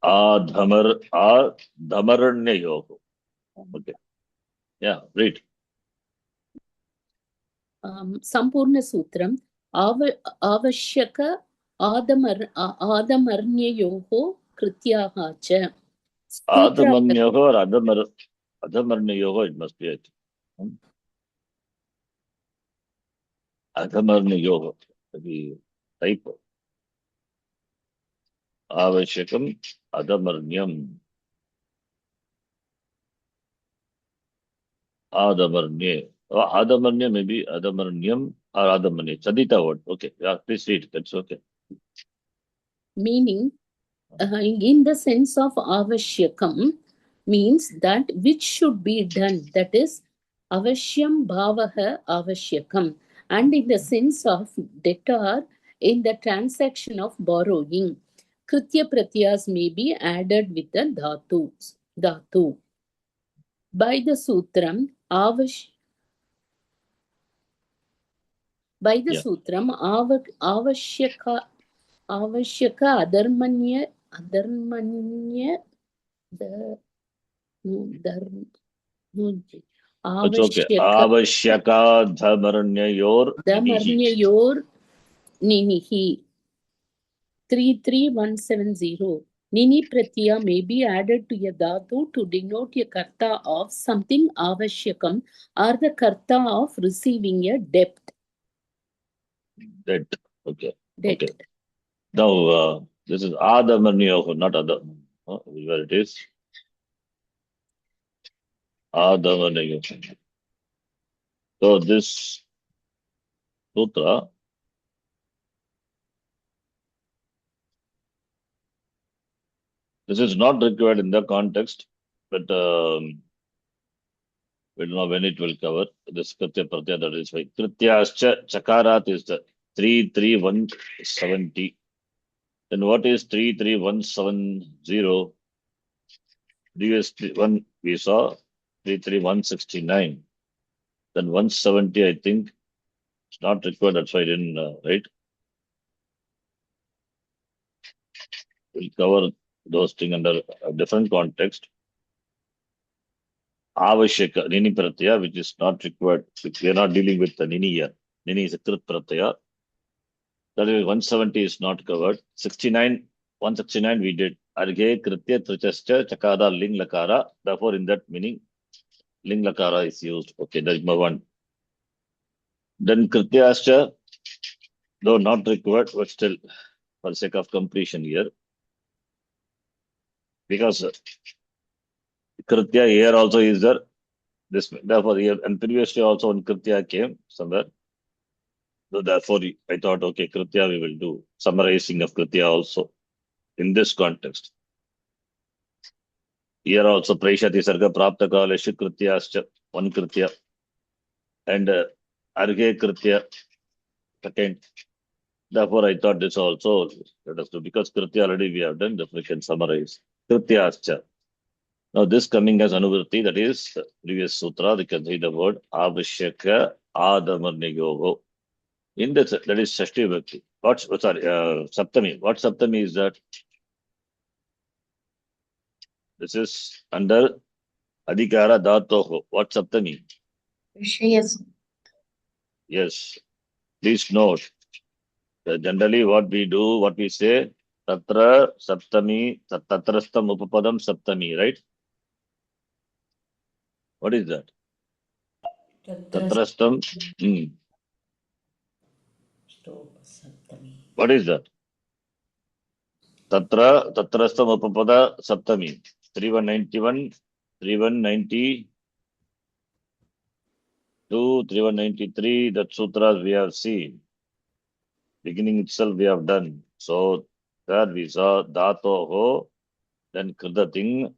S1: Adhamarnyayoho. Okay. Yeah, read.
S4: Sampurna Sutram Avashyaka Adamarnyayoho Krityaha cha Sutra
S1: Adhamarnyaho or Adhamarnyayoho, it must be it. Adhamarnyayoho. The typo. Avashakam Adhamarnyam. Adamarnya. Adamarnya maybe Adamarnyam or Adamarnya. Sadita word. Okay. Yeah, please read. That's okay.
S4: meaning in the sense of avashyakam means that which should be done, that is avashyam bhavaha avashyakam, and in the sense of debtor in the transaction of borrowing kritya pratyas may be added with the dhatu by the sutram
S1: Yeah.
S4: avashyaka adarmanya
S1: It's okay. Avashyaka Dhamarnyayor Ninihi.
S4: Damarnyayor Ninihi 33170. Nini Pratya may be added to a dhatu to denote a karta of something avashyakam or the karta of receiving a debt.
S1: Dead. Okay.
S4: Debt.
S1: Okay. Now, this is Adamarnyaho, not Adam. Where it is? Adamarnyaho. So this sutra This is not required in the context, but we don't know when it will cover. This Kritya Pratyaya, that is why. Krityascha Chakarat is the 33170. Then what is 33170? Previous one we saw 33169. Then 170, I think, it's not required. That's why I didn't write. We'll cover those things under a different context. Avashika, Nini Pratyaya, which is not required. We are not dealing with the Nini here. Nini is a Krit Pratyaya. That is 170 is not covered. 169 we did. Arghe Kritya Trichascha Chakada Ling Lakara. Therefore, in that meaning, Ling Lakara is used. Okay, that's number one. Then Krityascha, though not required, but still, for the sake of completion here. Because Kritya here also is there. Therefore, here and previously also when Kritya came somewhere. So therefore, I thought, okay, Kritya we will do summarizing of Kritya also in this context. Here also Praishati Sarga Prapta Kaleshu Krityascha, one Kritya, and Arghe Kritya, second. Therefore, I thought this also let us do because Kritya already we have done. Therefore, we can summarize Krityascha. Now, this coming as Anuvritti, that is previous sutra, you can see the word Avashyaka Adamarniyogo. In that is Shashti Vibhakti. Saptami. What Saptami is that? This is under Adhikara Dhatoho. What Saptami?
S6: Vishayas.
S1: Yes. Please note. Generally, what we do, what we say, Tatra Saptami, Tatrastam Upapadam Saptami, right? What is that? Tatrastam. What is that? Tatrastam Upapada Saptami. 3191, 3192, 3193, that sutras we have seen. Beginning itself we have done. So that we saw Dhatoho, then Kritating,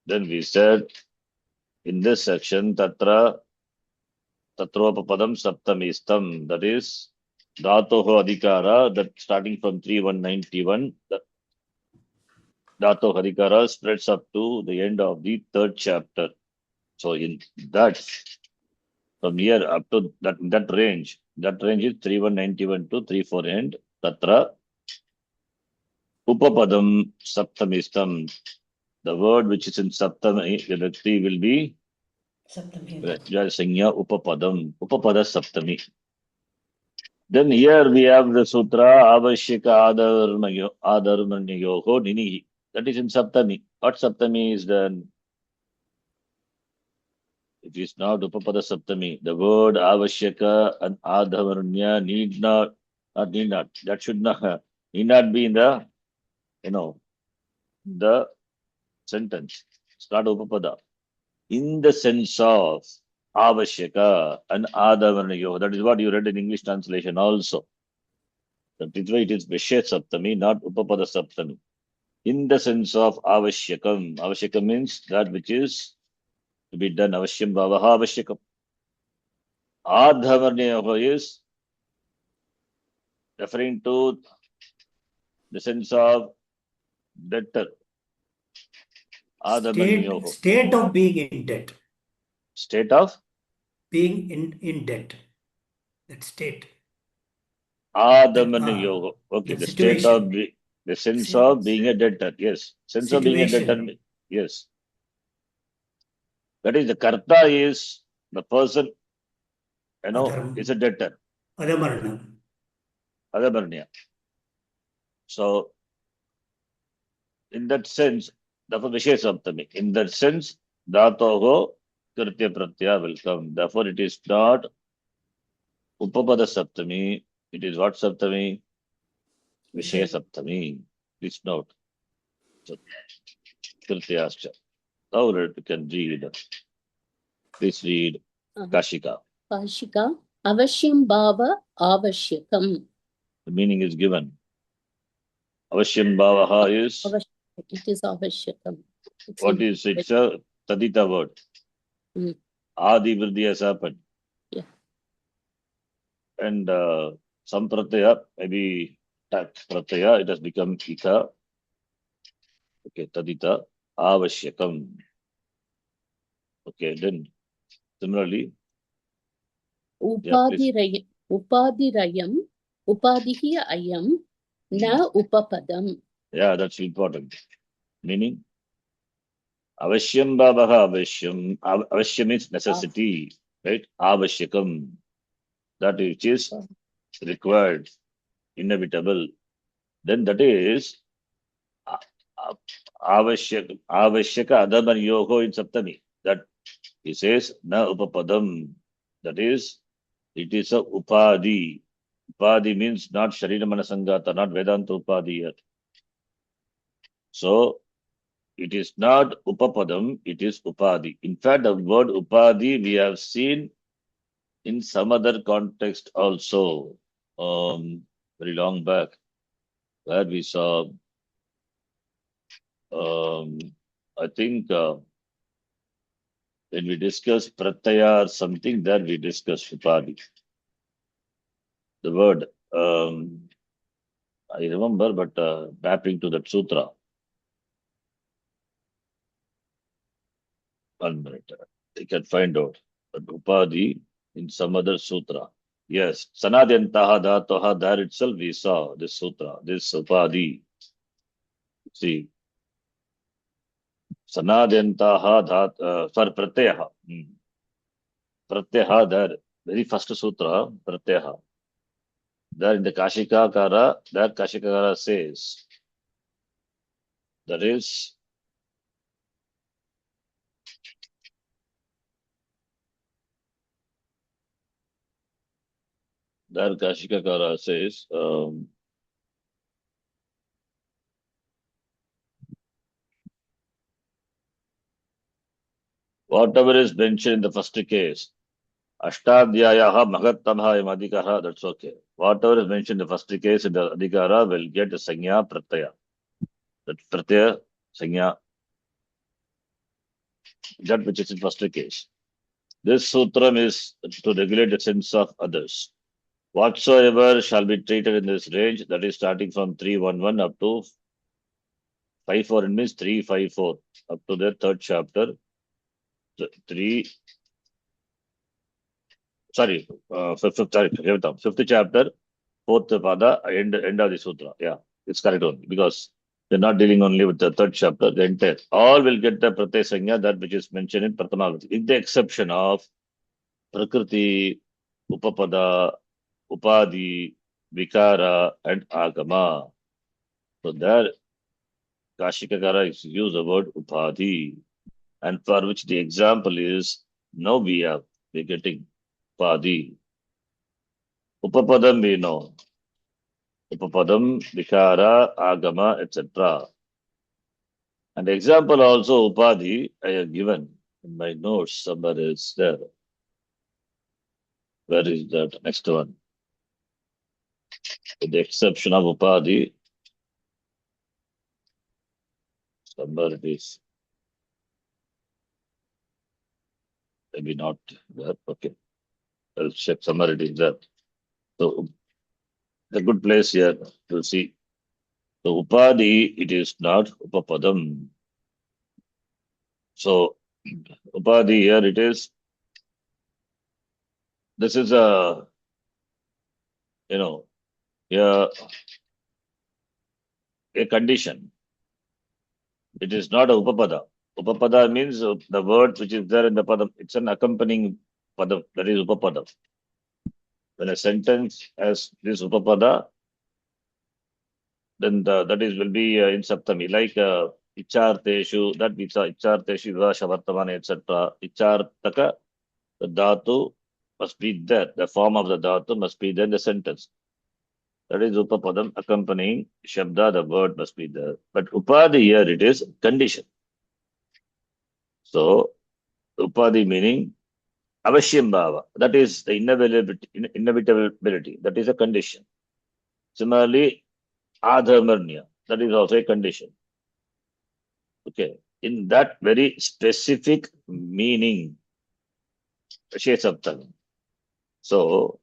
S1: then we said in this section Tatropapadam Saptamistam, that is Dhatoho Adhikara, that starting from 3191, that Dhatoho Adhikara spreads up to the end of the third chapter. So in that, from here up to that range is 3191 to 34 end. Tatra Upapadam Saptamistam. The word which is in Saptami Vibhakti will be Sanya Upapadam. Upapada Saptami. Then here we have the sutra Avashyaka Adarmanyoho Nini. That is in Saptami. What Saptami is then? It is not Upapada Saptami. The word Avashyaka and Adhavarnya need not, that should not, need not be in the, the sentence. It's not Upapada. In the sense of Avashyaka and Adhavarnya, that is what you read in English translation also. That is why it is Vishya Saptami, not Upapada Saptami. In the sense of Avashyakam. Avashyakam means that which is to be done. Avashyam Bhavaha Avashyakam. Adhavarnyaha is referring to the sense of debtor. Adhavarnyaha.
S3: State of being in debt.
S1: State of?
S3: Being in debt. That state.
S1: Adhavarnyaha. Okay, the
S3: situation.
S1: state of the sense of being a debtor. Yes. Sense of being a debtor. Yes. That is the karta is the person, is a debtor. Adhavarnya. So, in that sense, therefore Vishaya Saptami. In that sense, Dhatoho Kritya Pratyaya will come. Therefore, it is not Upapada Saptami. It is what Saptami? Vishaya Saptami. Please note. So, Krityascha. Now we can read. Please read Kashika.
S4: Kashika. Avashyam Bhava Avashyakam.
S1: The meaning is given. Avashyam Bhavaha is
S4: It is avashyakam. It's
S1: What is it's a tadita word.
S4: Mm.
S1: Adi Vriddhi has happened.
S4: Yeah.
S1: And some pratyaya, maybe tat pratyaya, it has become ika. Okay, tadita, avashyakam. Okay, then similarly, yeah, please.
S4: Upadirayam, upadihi ayam, na upapadam.
S1: Yeah, that's important. Meaning, avashyam bhavaha avashyam. Avashyam means necessity, right? Avashyakam. That which is required, inevitable. Then that is avashyaka adaman yoho in saptami. That he says na upapadam. That is, it is a upadi. Upadi means not sharira manasangata, not Vedanta upadi yet. So it is not upapadam, it is upadi. In fact, the word upadi we have seen in some other context also, very long back, where we saw, I think, when we discuss pratyaya or something, there we discuss upadi. The word, I remember, but mapping to that sutra. 1 minute. I can find out. But upadi in some other sutra. Yes, sanadyantaha dhatoha, there itself we saw this sutra, this upadi. See, sanadyantaha for pratyaha. Pratyaha, there, very first sutra, pratyaha. There in the Kashikakara, there Kashikakara says, there is there Kashikakara says, whatever is mentioned in the first case, Ashtadhyayaha Mahattamaha Adhikara, that's okay. Whatever is mentioned in the first case in the Adhikara will get a Sanya Pratyaya. That Pratyaya, Sanya, that which is in first case. This sutram is to regulate the sense of others. Whatsoever shall be treated in this range, that is starting from 311 up to 54, it means 354, up to the third chapter, fifth chapter, fourth pada, end of the sutra. Yeah, it's correct only, because they're not dealing only with the third chapter, the entire. All will get the pratyaya sanya, that which is mentioned in Prathamavati, with the exception of Prakriti, Upapada, Upadi, Vikara, and Agama. So there, Kashikakara is use the word Upadi, and for which the example is, now we're getting Upadi. Upapadam we know. Upapadam, Vikara, Agama, etc. And example also Upadi I have given in my notes, somewhere is there. Where is that? Next one. With the exception of Upadi, somewhere it is. Maybe not there. Okay. I'll check, somewhere it is there. So a good place here to see. So Upadi, it is not Upapadam. So Upadi here it is. This is a, yeah, a condition. It is not a Upapada. Upapada means the word which is there in the Padam. It's an accompanying Padam. That is Upapada. When a sentence has this Upapada, then that is will be in Saptami. Like Icharteshu, that we saw Icharteshu, Vivasha, Vartamana, etc. Ichartaka, the Dhatu must be there. The form of the Dhatu must be there in the sentence. That is Upapadam, accompanying Shabda, the word must be there. But Upadi here it is condition. So Upadi meaning Avashyam Bhava. That is the inevitability. That is a condition. Similarly, Adharmarnya. That is also a condition. Okay. In that very specific meaning, Vishesh Saptami. So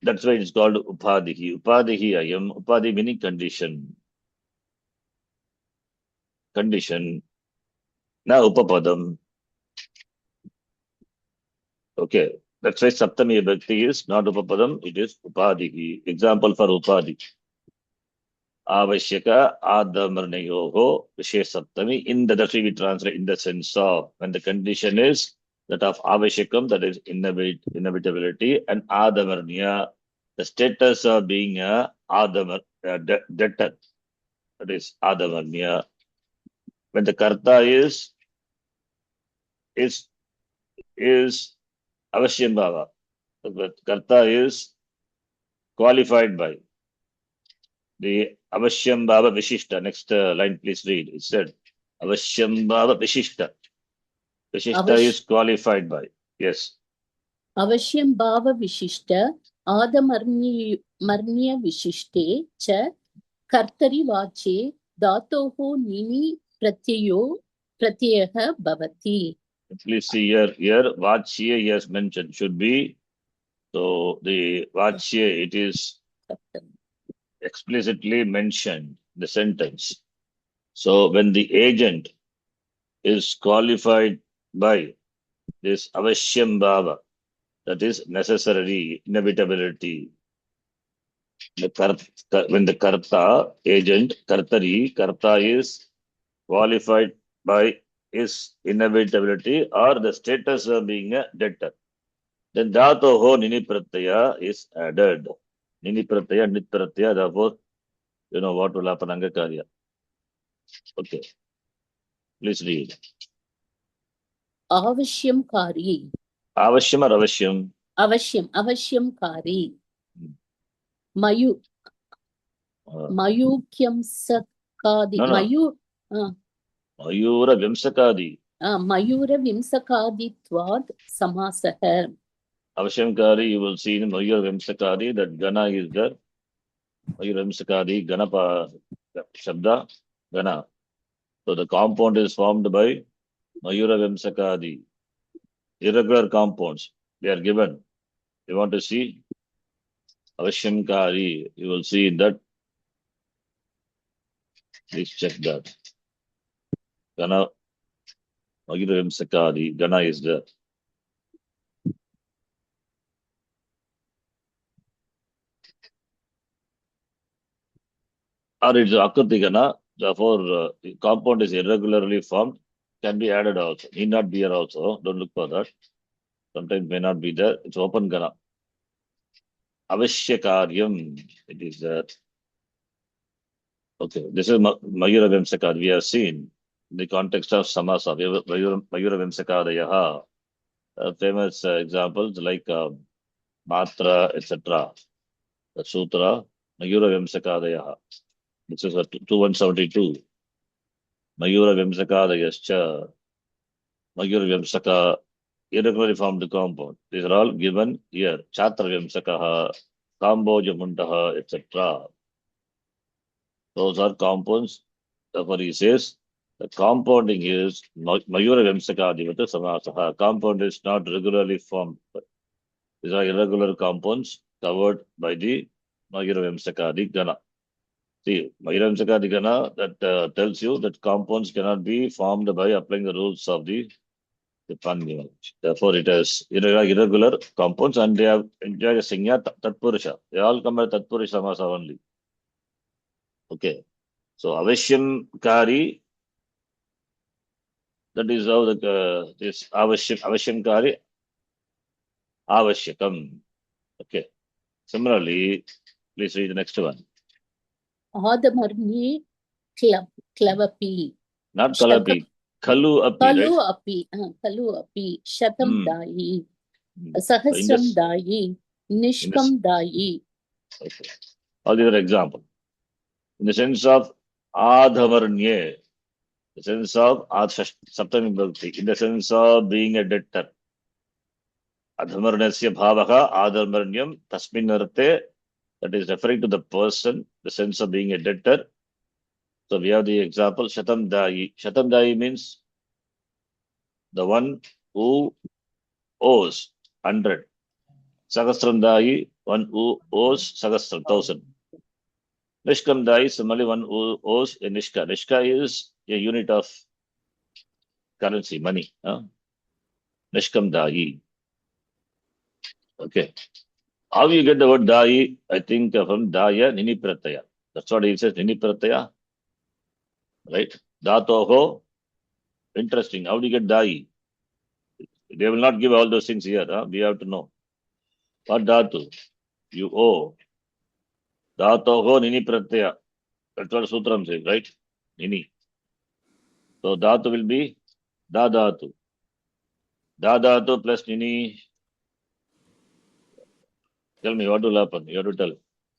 S1: that's why it's called Upadhihi. Upadhihi ayam. Upadhi meaning condition. Condition. Na upapadam. Okay. That's why Saptami Vibhakti is not upapadam, it is Upadhihi. Example for Upadhi. Avashyaka Adamarnayoho Vishesh Saptami. In the that we translate in the sense of when the condition is that of Avashyakam, that is inevitability, and Adamarnya, the status of being a debtor, that is Adamarnya. When the Karta is Avashyam Bhava. The Karta is qualified by the Avashyam Bhava Vishishta. Next line, please read. It said Avashyam Bhava Vishishta. Vishishta is qualified by. Yes.
S4: Avashyam bhava vishishta adamarnya vishishte cha kartari vache dhatoho nini pratyayah bhavati.
S1: Please see here Vachye he has mentioned should be. So the Vachye, it is explicitly mentioned in the sentence. So when the agent is qualified by this Avashyam Bhava, that is necessary inevitability. When the Karta, agent, Karta is qualified by his inevitability or the status of being a debtor, then Dhatoho Nini Pratyaya is added. Nini Pratyaya, Nit Pratyaya, therefore, you know what will happen, Angakarya. Okay. Please read.
S4: Avashyam kari.
S1: Avashyam or Avashyam?
S4: Avashyam kari. Mayukyam sakadi.
S1: No. Mayura Vimsakadi.
S4: Mayura vimsakaditvad samasah.
S1: Avashyamkari, you will see in Mayura Vimsakadi that Gana is there. Mayura Vimsakadi, Ganapa Shabda, Gana. So the compound is formed by Mayura Vimsakadi. Irregular compounds, they are given. You want to see Avashyamkari, you will see that. Please check that. Gana, Mayura Vimsakadi, Gana is there. Or it's Akriti Gana, therefore the compound is irregularly formed, can be added also. Need not be here also. Don't look for that. Sometimes may not be there. It's open Gana. Avashyakaryam. It is there. Okay. This is Mayura Vimsakad. We have seen in the context of Samasa. Mayura Vimsakadayaha. Famous examples like Matra, etc. The Sutra. Mayura Vimsakadayaha. This is 2172. Mayura Vimsakadayascha. Mayura Vimsaka. Irregularly formed compound. These are all given here. Chatra Vimsakaha, Kamboja Muntaha, etc. Those are compounds. Therefore, he says the compounding is Mayura Vimsakadivata Samasaha. Compound is not regularly formed. These are irregular compounds covered by the Mayura Vimsakadi Gana. See, Mayura Vimsakadi Gana, that tells you that compounds cannot be formed by applying the rules of the Panni. Therefore, it has irregular compounds and they have enjoyed a Singya Tatpurusha. They all come by Tatpurusha Samasa only. Okay. So, Avashyam Kari, that is how this Avashyam Kari, Avashyakam. Okay. Similarly, please read the next one.
S4: Adamarnye klavapi.
S1: Not Kalapi. Kalu Api.
S4: Kalu api. Shatam dayi.
S1: So
S4: Sahasram dayi. Nishkam dayi.
S1: Okay. All these are examples. In the sense of Adhamarnye, the sense of Saptami Bhakti, in the sense of being a debtor. Adhamarnasya bhavaha adhamarnyam tasmin arte, that is referring to the person, the sense of being a debtor. So we have the example Shatam Dayi. Shatam Dayi means the one who owes 100. Sahasram Dayi, one who owes Sahasram, 1000. Nishkam Dayi, similarly one who owes a Nishka. Nishka is a unit of currency, money. Nishkam Dayi. Okay. How you get the word Dayi? I think from Daya Nini Pratyaya. That's what he says, Nini Pratyaya. Right? Datoho. Interesting. How do you get Dayi? They will not give all those things here. We have to know. What Dhatu? You owe. Dhatoho Nini Pratyaya. That's what Sutram says, right? Nini. So Dhatu will be Dadatu. Dadatu plus Nini. Tell me what will happen. You have to tell.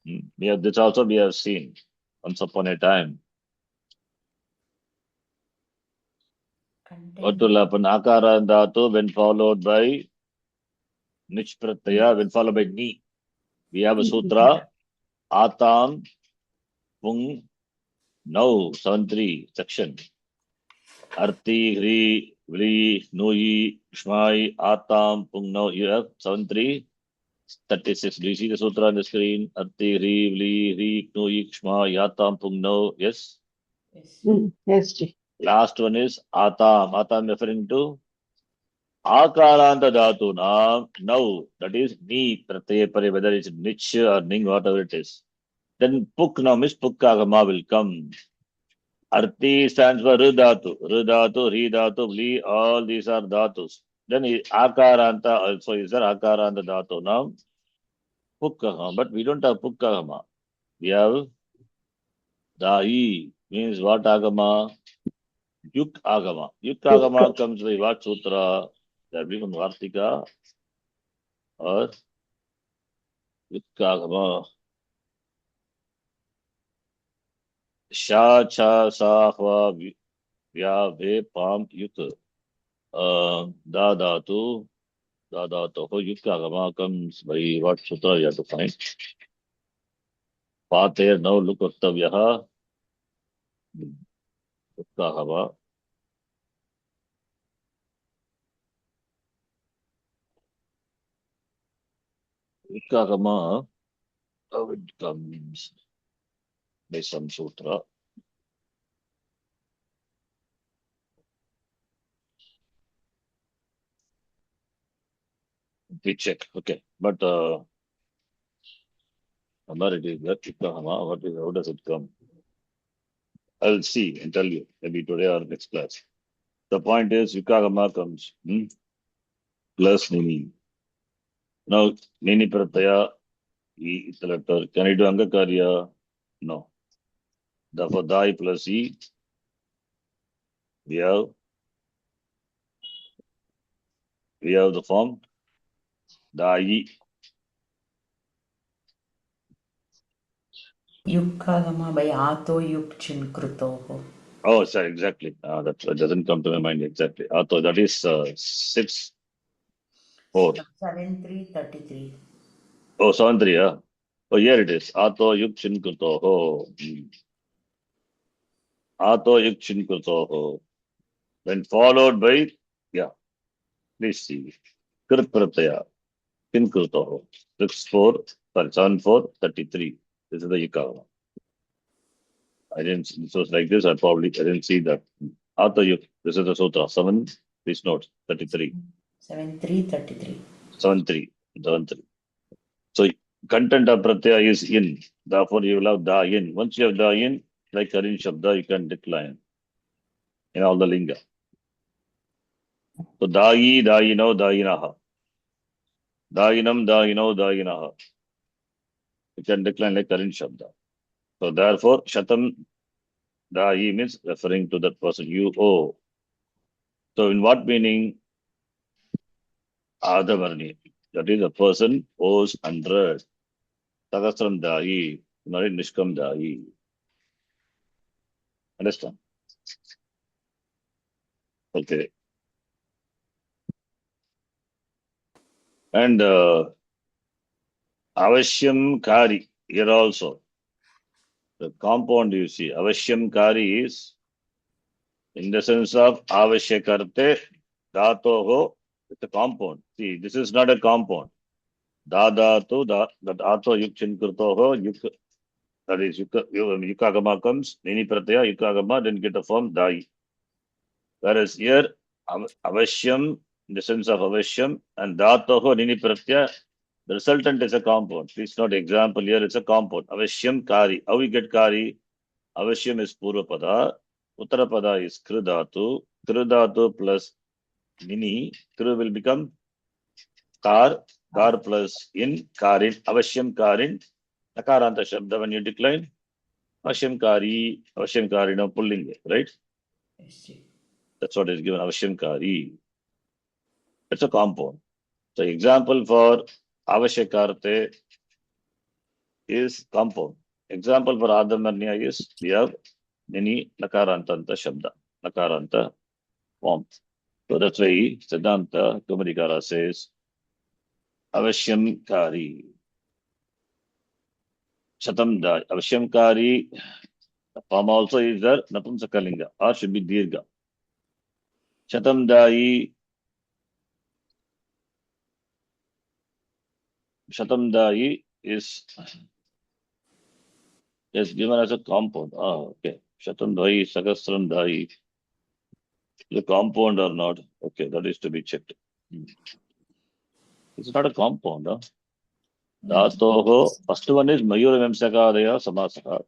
S1: We have this also we have seen once upon a time. What will happen? Akara and Dhatu when followed by Nich Pratyaya when followed by Ni. We have a sutra. Atam Pung Now 73 section. Arti Hri Vli Nui Shmai Atam Pung Now. You have 7336. Do you see the sutra on the screen? Arti Hri Vli Hri Nui Shmai Atam Pung Now. Yes.
S2: Yes.
S5: Yes, Ji.
S1: Last one is Atam. Atam referring to Akaranta Dhatu. Now that is Ni Pratyaya Pare, whether it's Nich or Ning, whatever it is. Then Puk now means Pukkagama will come. Arti stands for Ridhatu. Ridhatu, Ridhatu, Vli, all these are Dhatus. Then Akaranta also is there, Akaranta Dhatu. Now Pukkagama, but we don't have Pukkagama. We have Dahi, means what Agama? Yuk Agama. Yuk Agama comes by what sutra? That will be from Vartika or Yuk Agama. Sha, Cha, Sa, Hwa, Vya, Ve, Pam, Yuk. Dadatu. Dadatoho Yuk Agama comes by what sutra you have to find. Pater, now look Uttavyaha. Yuk Agama. Yuk Agama, how it comes by some sutra. We check. Okay. But where it is that Yuk Agama, how does it come? I'll see and tell you, maybe today or next class. The point is Yuk Agama comes plus Nini. Now Nini Pratyaya, E is the letter. Can I do Angakarya? No. Therefore, Dai plus E, we have the form Dai.
S2: Yukkagama by Ato Yuk Chin Krutoho.
S1: Oh, sorry, exactly. That doesn't come to my mind exactly. So that is 6, 4.
S2: 7333.
S1: Oh, 7, 3. Oh, here it is. Ato yuk chin kutoho. Ato yuk chin kutoho. Then followed by, please see. Krit pratyaya. Chin kutoho. 6, 4, sorry, 7, 4, 33. This is the Yukagama. This was like this. I didn't see that. Ato yuk. This is the sutra. 7, please note. 33.
S2: 7333.
S1: 7, 3. 7, 3. So content of pratyaya is in. Therefore, you will have da in. Once you have da in, like Karin Shabda, you can decline in all the linga. So dayi, dayino, dayinaha. Dayinam, dayino, dayinaha. You can decline like Karin Shabda. So therefore, Shatam dayi means referring to that person you owe. So in what meaning? Adavarni. That is a person owes 100. Sahasram dayi. Nishkam dayi. Understand? Okay. And Avashyam Kari, here also. The compound you see, avashyamkari is in the sense of avashyakarte, dhatoho, it's a compound. See, this is not a compound. Dhatu, that ato yuk chinkurtoho, yuk, that is yukagama comes, nini pratyaya, yukagama, then get the form dai. Whereas here, avashyam, in the sense of avashyam, and dhatoho, nini pratyaya, the resultant is a compound. Please note example here, it's a compound. Avashyam kari. How we get kari? Avashyam is Purvapada. Uttarapada is Kridhatu. Kridhatu plus Nini. Kru will become Kar. Kar plus in. Karin. Avashyam Karin. Nakaranta Shabda when you decline. Avashyam Kari. Avashyam Kari. Now pulling it, right? That's what is given. Avashyam Kari. It's a compound. So example for Avashyakarte is compound. Example for Adamarnya is we have Nini Nakarantanta Shabda. Nakaranta form. So that's why Siddhanta Kumarikara says Avashyam Kari. Shatam Dai. Avashyam Kari form also is there Napumsakalinga or should be Dirga. Shatam Dai. Shatam Dai is given as a compound. Okay. Shatam Dai, Sahasram Dai. The compound or not? Okay, that is to be checked. It's not a compound. Dhatoho. First one is Mayura Vemsakadaya Samasaka.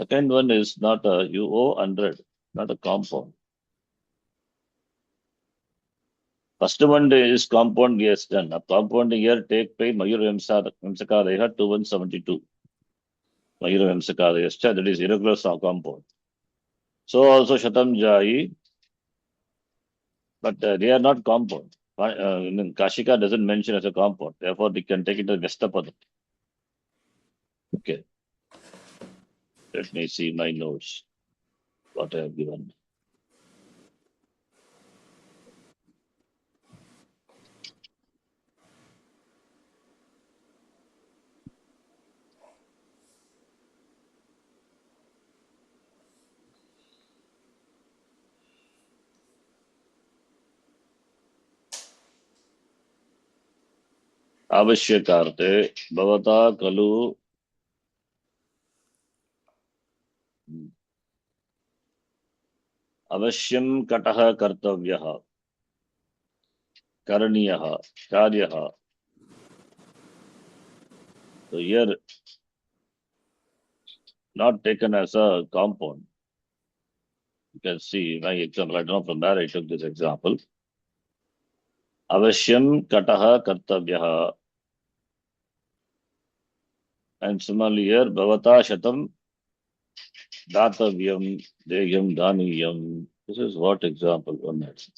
S1: Second one is not a UO 100, not a compound. First one is compound, yes, done. A compound here take by Mayura Vemsakadaya 2172. Mayura Vemsakadaya, that is irregular compound. So also Shatam Jai, but they are not compound. Kashika doesn't mention as a compound. Therefore, they can take it as Vestapada. Okay. Let me see my notes. What I have given. Avashyakarte Bhavata Kalu Avashyam Kataha Kartavyaha Karaniyaha Karyaha. So here not taken as a compound. You can see my example. I don't know from where I took this example. Avashyam Kataha Kartavyaha. And similarly here Bhavata Shatam Datavyam Dehyam Daniyam. This is what example one has.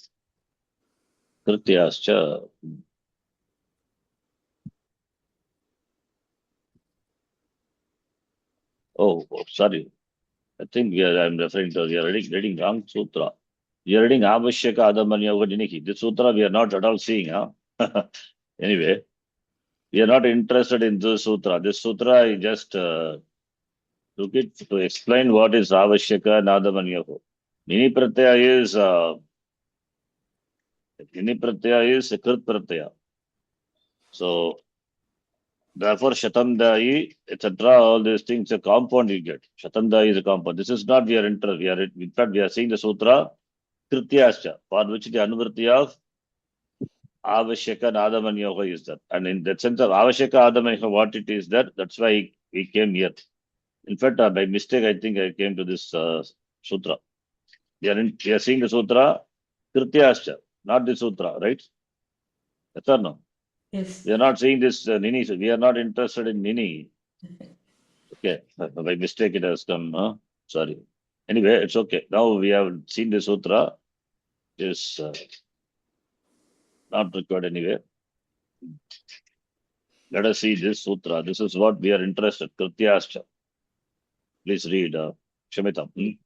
S1: Krityascha. Oh, sorry. I think I'm referring to, we are reading wrong sutra. We are reading Avashyaka Adamanya Vadiniki. This sutra we are not at all seeing. Anyway, we are not interested in this sutra. This sutra I just took it to explain what is Avashyaka and Adamanya. Nini Pratyaya is Krit Pratyaya. So, therefore, Shatamdai, etc., all these things, a compound you get. Shatamdai is a compound. This is not we are interested. In fact, we are seeing the sutra, Krityascha, for which the Anuvrti of Avashyaka and Adamanyoga is that. And in that sense of Avashyaka Adamanyoga, what it is that, that's why we came here. In fact, by mistake, I think I came to this sutra. We are seeing the sutra, Krityascha, not the sutra, right? Yes or no?
S2: Yes.
S1: We are not seeing this Nini, so we are not interested in Nini. Okay, by mistake it has come. Sorry. Anyway, it's okay. Now we have seen the sutra. Is not required anyway. Let us see this sutra. This is what we are interested. Krityascha. Please read. Shamitam.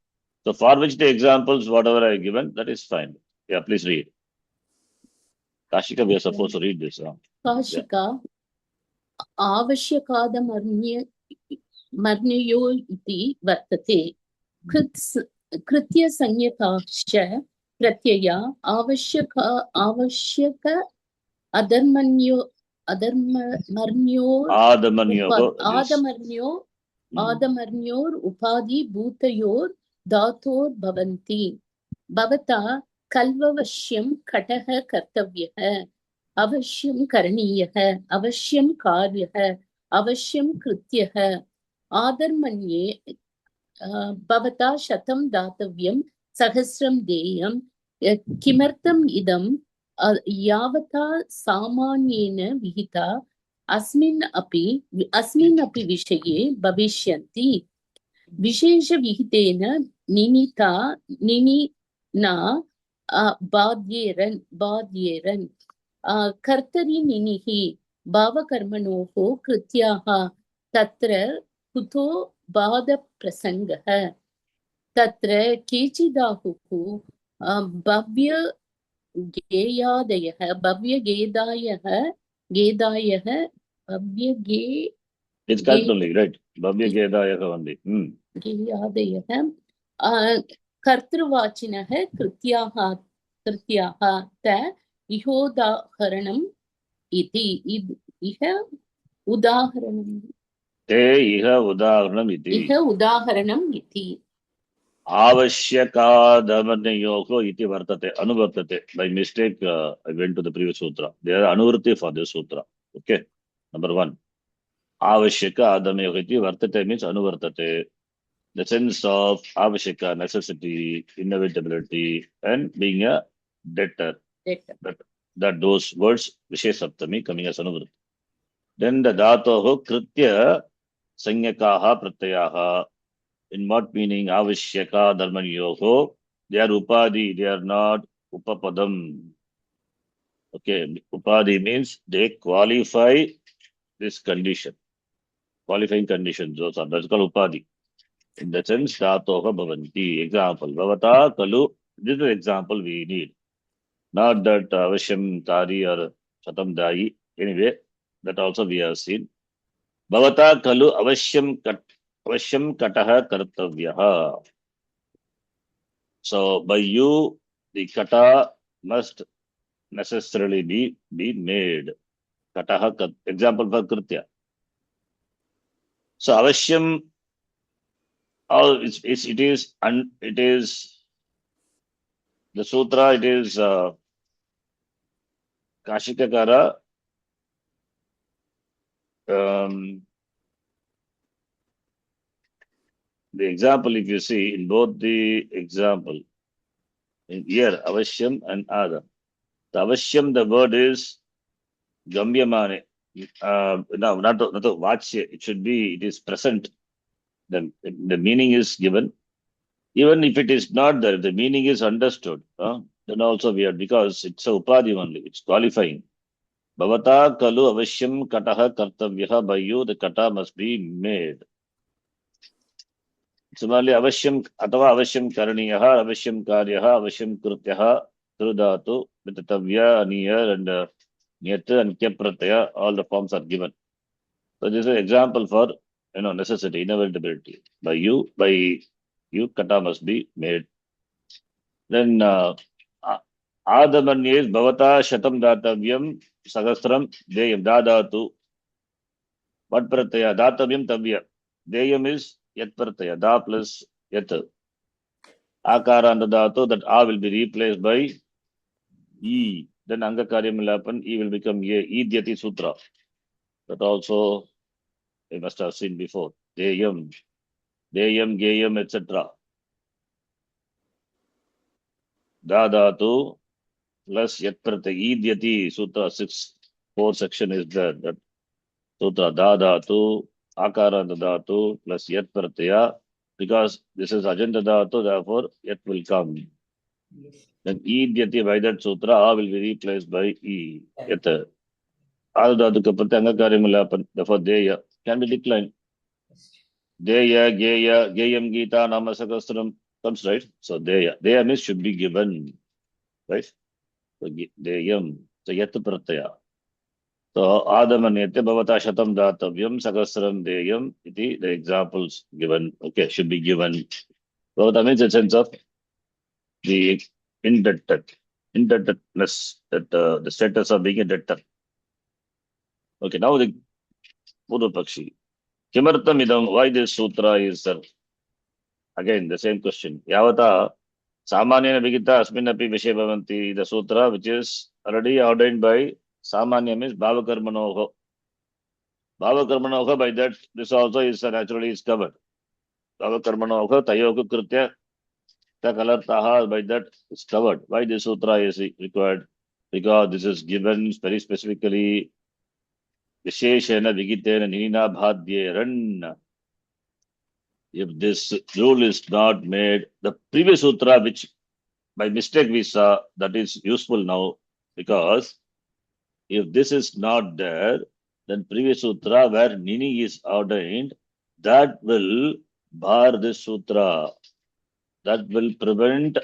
S1: So for which the examples, whatever I given, that is fine. Yeah, please read. Kashika, we are supposed to read this.
S4: Kashika Avashyakadamarnya मर्न्यो इति वर्तते। कृत्यसंज्ञकाश्च प्रत्यया आवश्यक अधर्मण्यो
S1: आदमन्योः yes.
S4: आदमर्ण्योर् उपाधिभूतयोर् धातोर्भवन्ति। भवता कल्ववश्यं कटः कर्तव्यः, अवश्यं करणीयः, अवश्यं कार्यः, अवश्यं कृत्यः। आदर्मण्ये भवता 100 दातव्यं, सहस्रं देयं। किमर्थम् इदं यावता सामान्येन विहिता अस्मिन् अपि विषये भविष्यन्ति। विशेषविहितेन निनिना बाध्येरन् कर्तरि निनिः भावकर्मणोः कृत्याः तत्र कुतो बाधप्रसङ्गः। तत्र केचिदाहुः भव्यगेदायः
S1: It's correct only, right? Bhavya only.
S4: गेयादयः कर्तृवाचिनः कृत्याः त इहोदाहरणम् इति। इह उदाहरणम्
S1: ते इह उदाहरणम् इति।
S4: इह उदाहरणम् इति।
S1: आवश्यकादमन्योः इति वर्तते, अनुवर्तते. By mistake, I went to the previous sutra. There are anuvritti for this sutra. Okay. Number 1. Avashyaka adamyoh iti vartate means anuvartate. The sense of avashyaka, necessity, inevitability, and being a debtor. That those words, Vishesh Saptami, coming as anuvritti. Then the dhatoh kritya sanyakaha pratyaha. In what meaning? Avashyaka dharmanyoho. They are upadhi, they are not upapadam. Okay, upadhi means they qualify this condition. Qualifying conditions, those are, that's called upadhi. In the sense, dhatoha bhavanti. Example, bhavata kalu. This is an example we need. Not that avashyam tari or satam dayi. Anyway, that also we have seen. Bhavata kalu avashyam kataha kartavyaha. So by you, the kata must necessarily be made. Kataha, example for kritya. So avashyam, it is the sutra, it is Kashikakara. The example, if you see in both the example, in here avashyam and ada. The avashyam, the word is gamyamane. No, not vachya. It should be, it is present. The meaning is given. Even if it is not there, the meaning is understood. Then also we are, because it's a upadhi only, it's qualifying. Bhavata kalu avashyam kataha kartavyaha. By you, the kata must be made. Similarly, avashyam atava avashyam karaniyaha, avashyam karyaha, avashyam krutyaha, trudhatu, vitatavya, aniyar, and nyat and kyaprataya, all the forms are given. So this is an example for necessity, inevitability. By you, kata must be made. Then adamanya is bhavata shatam datavyam sahasram deyam dadatu. What prataya? Datavyam tavya. Deyam is yat prataya. Da plus yat. Akara and dhatu, that A will be replaced by E. Then Angakaryam will happen. E will become A. Idyati sutra. That also we must have seen before. Deyam, Geyam, etc. Dadatu plus yat prataya. Idyati sutra 4 section is there. That sutra dadatu, Akara and dhatu plus yat prataya. Because this is Ajanta dhatu, therefore yat will come. Then Idyati by that sutra, A will be replaced by E. Yat. Adhatu kapratanga karyamulapan. Therefore, Deya can be declined. Deya, Geya, Geyam Gita, Namasakastram comes, right? So Deya. Deya means should be given. Right? So Deyam. So Yat Prataya. So Adamanyate Bhavata Shatam Datavyam Sakasram Deyam iti the examples given. Okay, should be given. Bhavata means a sense of the indebtedness, that the status of being a debtor. Okay, now the Purva Pakshi. Kimartam idam, why this sutra is there? Again, the same question. Yavata Samanyana Vigita Asminapi Vishe Bhavanti, the sutra which is already ordained by Samanya means Bhavakarmanoho. Bhavakarmanoho, by that, this also is naturally is covered. Bhavakarmanoho, Tayoku Kritya, Takalartaha, by that is covered. Why this sutra is required? Because this is given very specifically Visheshena Vigitena Nina Bhadyeran. If this rule is not made, the previous sutra which by mistake we saw, that is useful now, because if this is not there, then previous sutra where Nini is ordained, that will bar this sutra. That will prevent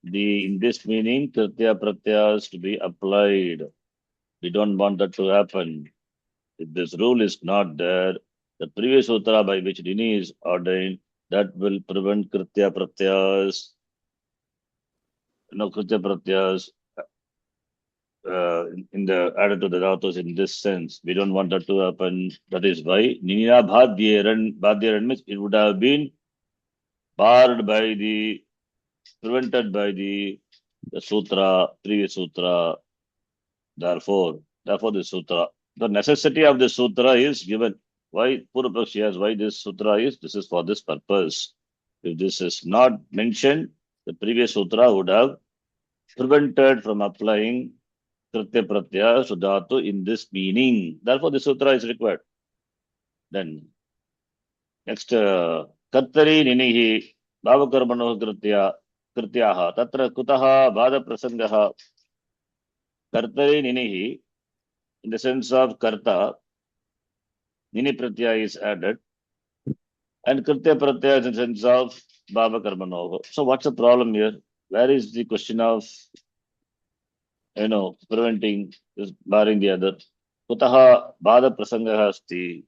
S1: the, in this meaning, Kritya Pratyas to be applied. We don't want that to happen. If this rule is not there, the previous sutra by which Nini is ordained, that will prevent Kritya Pratyas. Kritya Pratyas in the added to the dhatus in this sense. We don't want that to happen. That is why Nina Bhadyeran means it would have been barred by the, prevented by the sutra, previous sutra. Therefore, the sutra. The necessity of the sutra is given. Why Purvapakshi has why this sutra is? This is for this purpose. If this is not mentioned, the previous sutra would have prevented from applying Kritya Pratyaya Sudhatu in this meaning. Therefore, the sutra is required. Then, next, Kartari Ninihi Bhavakarmano Krityaha Tatra Kutaha Bhada Prasangaha. Kartari Ninihi, in the sense of Karta, Nini Pratyaya is added, and Kritya Pratyaya is in the sense of Bhavakarmano. So, what's the problem here? Where is the question of preventing this, barring the other? Kutaha Bhada Prasangaha Asti.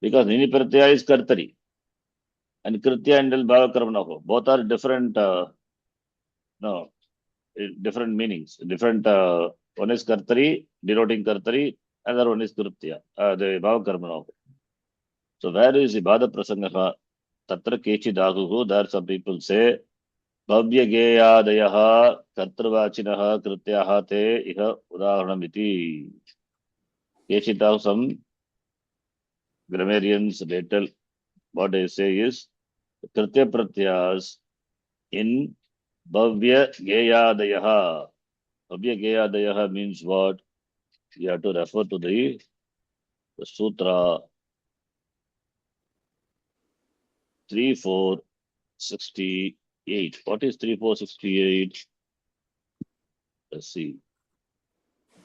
S1: Because Nini Pratyaya is Kartari. And Kritya and Bhavakarmana, both are different, different meanings. Different, one is Kartari, denoting Kartari, another one is Kritya, the Bhavakarmana. So where is the Bhada Prasangaha? Tatra Kechi Daguhu, there some people say, Bhavya Geyadayaha, Kartravachinaha, Krityaha te iha udaharanamiti. Kechitahu, some grammarians, they tell, what they say is, Kritya Pratyas in Bhavya Geyadayaha. Bhavya Geyadayaha means what? You have to refer to the Sutra 3468. What is 3468? Let's see.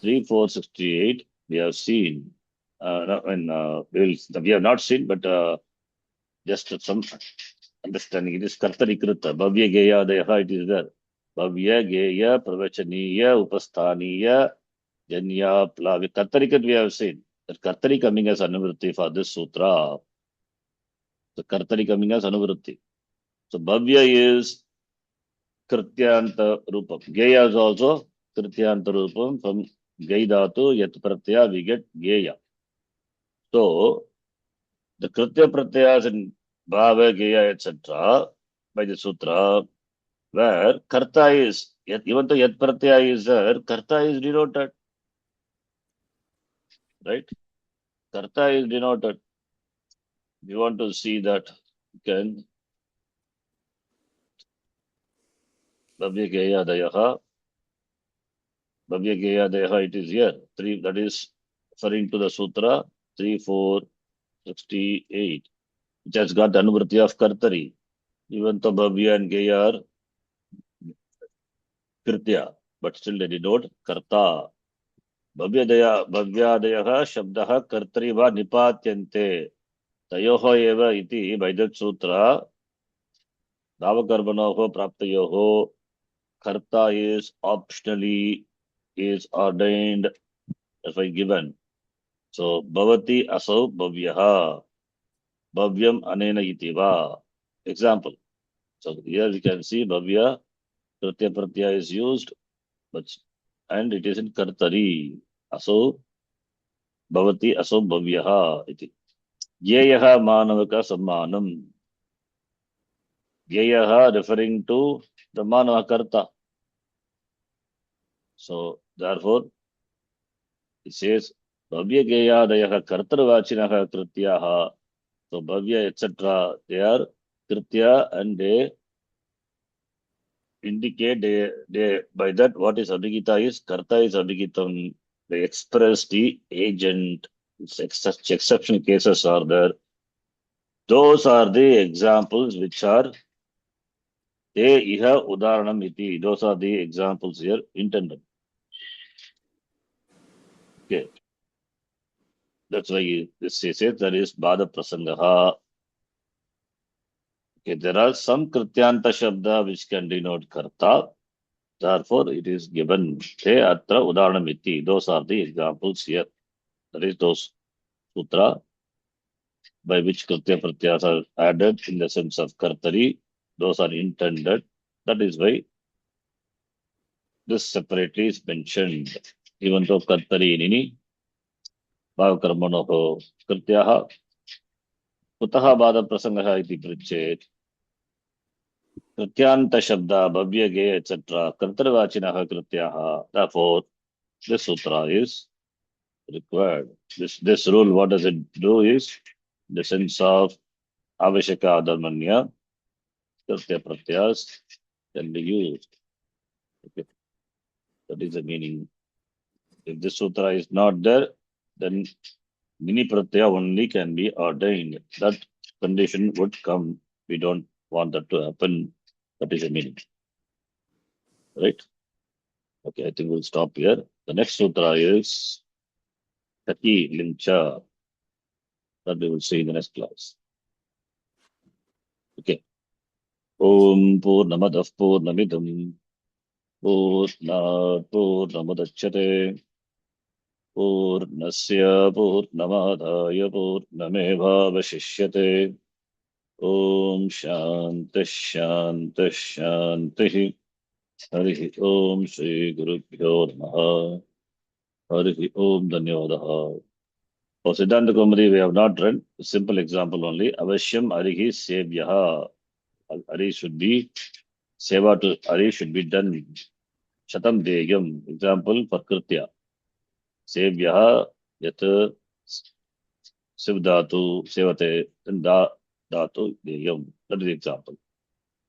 S1: 3468, we have seen. We have not seen, but just some understanding. It is Kartarikrita. Bhavya Geyadayaha, it is there. Bhavya Geya Pravachaniya Upasthaniya Janya Plavi. Kartarikat we have seen. That Kartari coming as Anuvritti for this sutra. The Kartari coming as Anuvritti. So Bhavya is Krityanta Rupam. Geya is also Krityanta Rupam. From Gaidatu Yat Pratyaya we get Geya. So the Kritya Pratyayas in Bhava, Geya, etc. by the sutra, where Karta is, even though Yat Pratyaya is there, Karta is denoted. Right? Karta is denoted. We want to see that. Can Bhavya Geyadayaha. Bhavya Geyadayaha, it is here. 3, that is referring to the Sutra 3468, which has got the Anuvritti of Kartari. Even though Bhavya and Geya are Kritya, but still they denote Karta. Bhavyadayaha Shabdaha Kartari va Nipatyante. Tayoho eva iti by that Sutra. Navakarmanoho Praptayoho. Karta is optionally is ordained, that's why given. So bhavati asau bhavyaha. Bhavyam anena iti va. Example. So here we can see bhavya, kritya pratyaya is used, but and it is in kartari. Asau bhavati asau bhavyaha iti. Yeyaha manavaka sammanam. Yeyaha referring to the manava karta. So therefore it says bhavya geyadayaha kartarvachinaha krityaha. So bhavya etc. They are kritya and they indicate they by that what is abhigita is karta is abhigitam. They express the agent. Such exceptional cases are there. Those are the examples which are te iha udaranam iti. Those are the examples here intended. Okay. That's why this says that is bada prasangaha. Okay, there are some krityanta shabda which can denote karta. Therefore, it is given te atra udaranam iti. Those are the examples here. That is those sutra by which kritya pratyas are added in the sense of kartari. Those are intended. That is why this separately is mentioned. Even though kartari nini bhavakarmanoho krityaha kutaha bada prasangaha iti prichet krityanta shabda bhavya ge etc. kartarvachinaha krityaha. Therefore, this sutra is required. This rule, what does it do is the sense of avashaka adharmanya kritya pratyas can be used. Okay. That is the meaning. If this sutra is not there, then mini pratyaya only can be ordained. That condition would come. We don't want that to happen. That is the meaning. Right? Okay, I think we'll stop here. The next sutra is Taki Limcha. That we will see in the next class. Okay. Om Purnamadah Purnamidam Purnat Purnamudachyate Purnasya Purnamadaya Purnamevavashishyate. Om Shanti Shanti Shanti. Hari Om Shri Gurubhyo Namaha. Hari Om Dhanyavadaha. For Siddhanta Kaumudi, we have not read. A simple example only. Avashyam Arihi Sevyaha. Ari should be, Seva to Ari should be done. Shatam Deyam. Example for Kritya. Sevyaha Yat Sivdhatu Sevate Dhatu Deyam. That is the example.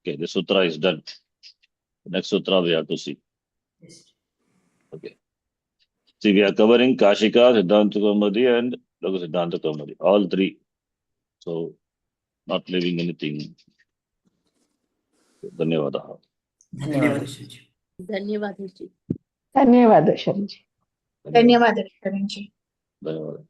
S1: Okay, the sutra is done. The next sutra we have to see. Okay. See, we are covering Kashika, Siddhanta Kaumudi, and Laghu Siddhanta Kaumudi. All three. So, not leaving anything. Dhanyavadaha.
S3: धन्यवाद ऋषिजी.
S4: ಧನ್ಯವಾದ G.
S5: ಧನ್ಯವಾದ ಶರಣಜಿ.
S6: ಧನ್ಯವಾದಗಳು ಶರಣ್ಜಿ.
S1: Dhanyavadaha.